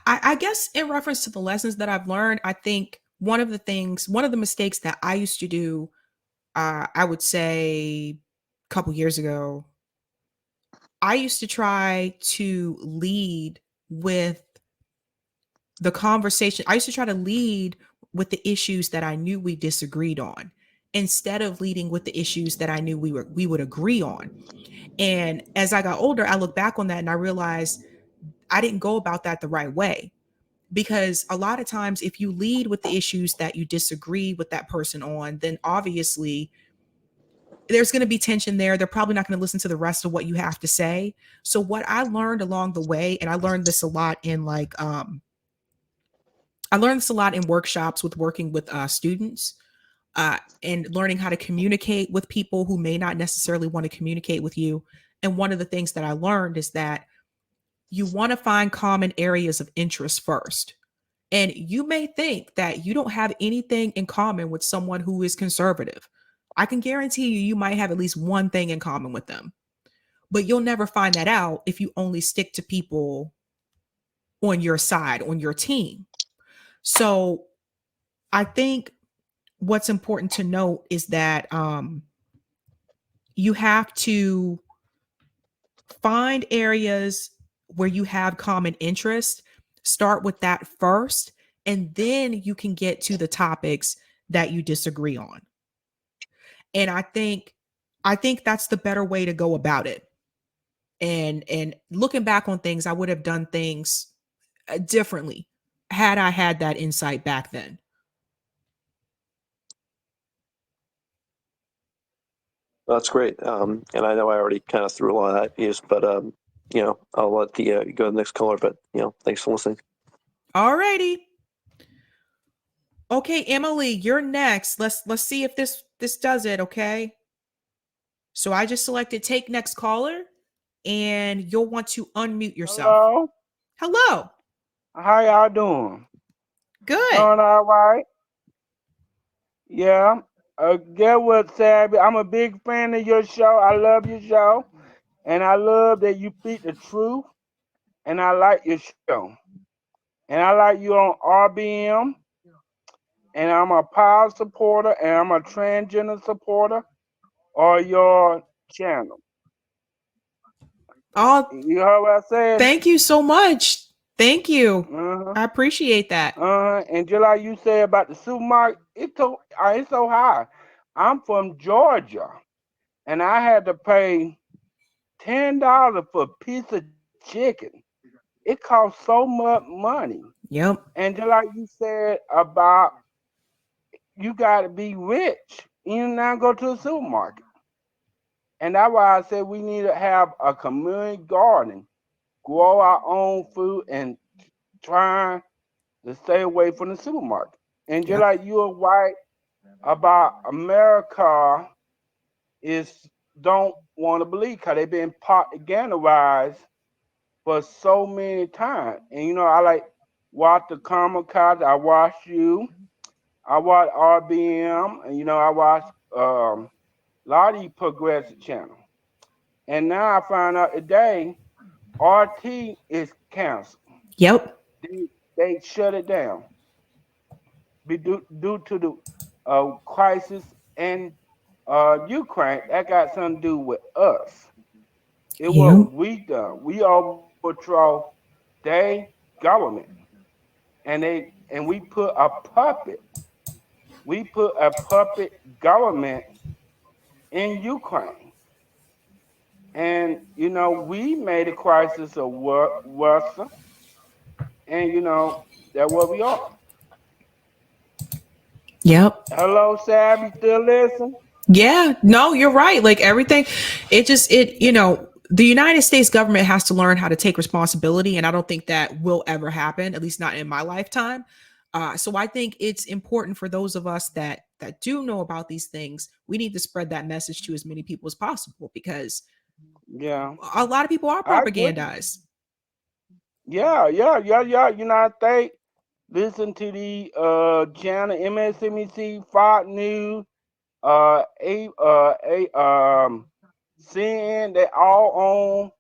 I guess in reference to the lessons that I've learned, I think one of the mistakes that I used to do, I would say a couple years ago, I used to try to lead with the conversation. I used to try to lead with the issues that I knew we disagreed on, instead of leading with the issues that I knew we would agree on. And as I got older, I look back on that and I realized I didn't go about that the right way. Because a lot of times, if you lead with the issues that you disagree with that person on, then obviously there's going to be tension there. They're probably not going to listen to the rest of what you have to say. So what I learned along the way, and I learned this a lot in I learned this a lot in workshops with working with students, and learning how to communicate with people who may not necessarily want to communicate with you. And one of the things that I learned is that you want to find common areas of interest first. And you may think that you don't have anything in common with someone who is conservative. I can guarantee you might have at least one thing in common with them. But you'll never find that out if you only stick to people on your side, on your team. So I think what's important to note is that you have to find areas where you have common interest, start with that first, and then you can get to the topics that you disagree on. And I think that's the better way to go about it. And looking back on things, I would have done things differently had I had that insight back then. That's great. And I know I already kind of threw a lot at you, but I'll let the go to the next caller. But thanks for listening. All righty. Okay, Emily, you're next. Let's see if this does it. Okay. So I just selected take next caller, and you'll want to unmute yourself. Hello. How y'all doing? Good. Doing all right. Yeah. Get what, Sabby? I'm a big fan of your show. I love your show. And I love that you speak the truth. And I like your show. And I like you on RBM. And I'm a power supporter. And I'm a transgender supporter on your channel. Oh, you heard what I said? Thank you so much. Thank you. I appreciate that. And just like you said about the supermarket, it's so high. I'm from Georgia, and I had to pay $10 for a piece of chicken. It costs so much money. Yep. And just like you said about, you got to be rich. You now go to the supermarket. And that's why I said we need to have a community garden, grow our own food, and try to stay away from the supermarket. And just like you are right about America don't want to believe because they've been propagandized for so many times. And I like watch the kamikaze, I watch you, I watch RBM, and I watch a lot of these progressive channels. And now I find out today RT is canceled. Yep. They shut it down due to the crisis in Ukraine. That got something to do with us. It was we done. We overthrow their government, and we put a puppet. We put a puppet government in Ukraine, and we made a crisis of worse, and that's where we are. Yep. Hello, Sabby, still listen? Yeah, no, you're right. Like everything, the United States government has to learn how to take responsibility. And I don't think that will ever happen, at least not in my lifetime. So I think it's important for those of us that do know about these things, we need to spread that message to as many people as possible, because a lot of people are propagandized. Yeah. You know, I think listen to the channel MSNBC, Fox News, CNN. They all owned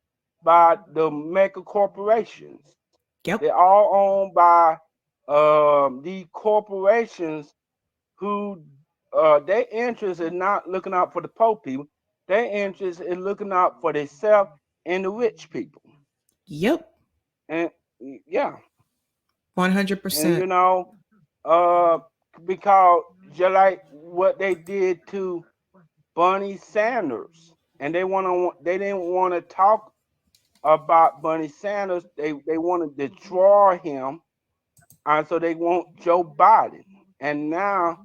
by the mega corporations. Yep. They're all owned by the corporations who their interest is not looking out for the poor people. Their interest is looking out for themselves and the rich people. Yep. And yeah. 100%. And you know, because just like what they did to Bernie Sanders, and they didn't want to talk about Bernie Sanders. They want to destroy him, and so they want Joe Biden. And now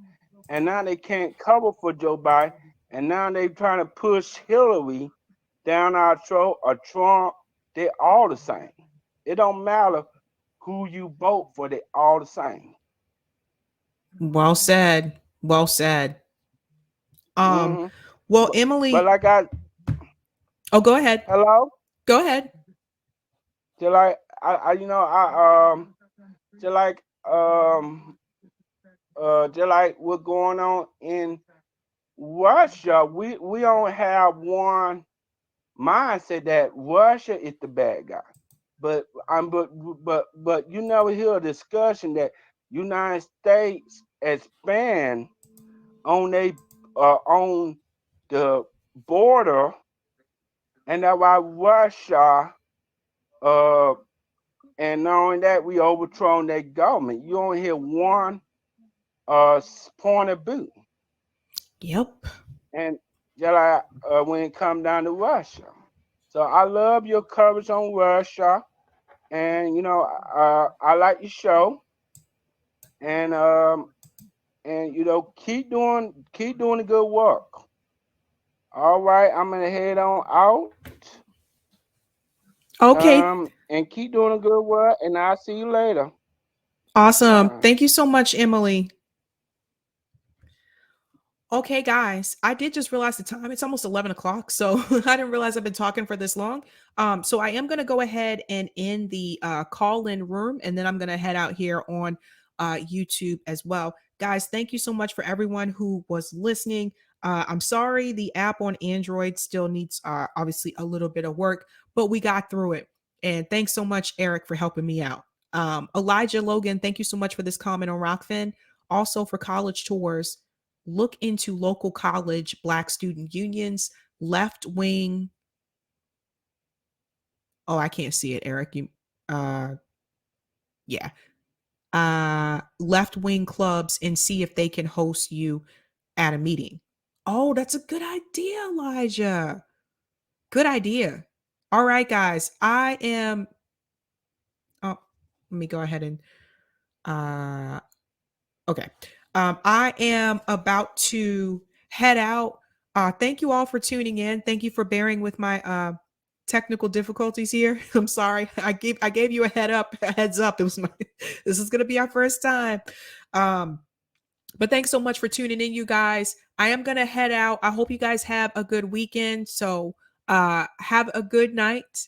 they can't cover for Joe Biden, and now they're trying to push Hillary down our throat or Trump. They're all the same. It don't matter who you vote for, they all the same. Well said. Well said. Well, Emily. But like oh, go ahead. Hello? Go ahead. Just like just like what's going on in Russia, we don't have one mindset that Russia is the bad guy. But you never hear a discussion that United States expand on on the border, and that's why Russia and knowing that we overthrown their government. You don't hear one point of view. Yep. And just like when it comes down to Russia. So I love your coverage on Russia. And you know, I like your show, and you know, keep doing the good work. All right, I'm gonna head on out. Okay. And keep doing the good work, and I'll see you later. Awesome. Thank you so much, Emily. Okay, guys, I did just realize the time. It's almost 11 o'clock, so I didn't realize I've been talking for this long. So I am going to go ahead and end the call-in room, and then I'm going to head out here on YouTube as well. Guys, thank you so much for everyone who was listening. I'm sorry the app on Android still needs obviously a little bit of work, but we got through it. And thanks so much, Eric, for helping me out. Elijah Logan, thank you so much for this comment on Rockfin. Also for college tours, look into local college Black student unions, left wing. Oh, I can't see it, Eric. You, yeah. Left wing clubs and see if they can host you at a meeting. Oh, that's a good idea, Elijah. Good idea. All right, guys. I am. Oh, let me go ahead and. Okay. I am about to head out. Thank you all for tuning in. Thank you for bearing with my technical difficulties here. I'm sorry. I gave you a heads up. This is gonna be our first time. But thanks so much for tuning in, you guys. I am gonna head out. I hope you guys have a good weekend. So have a good night,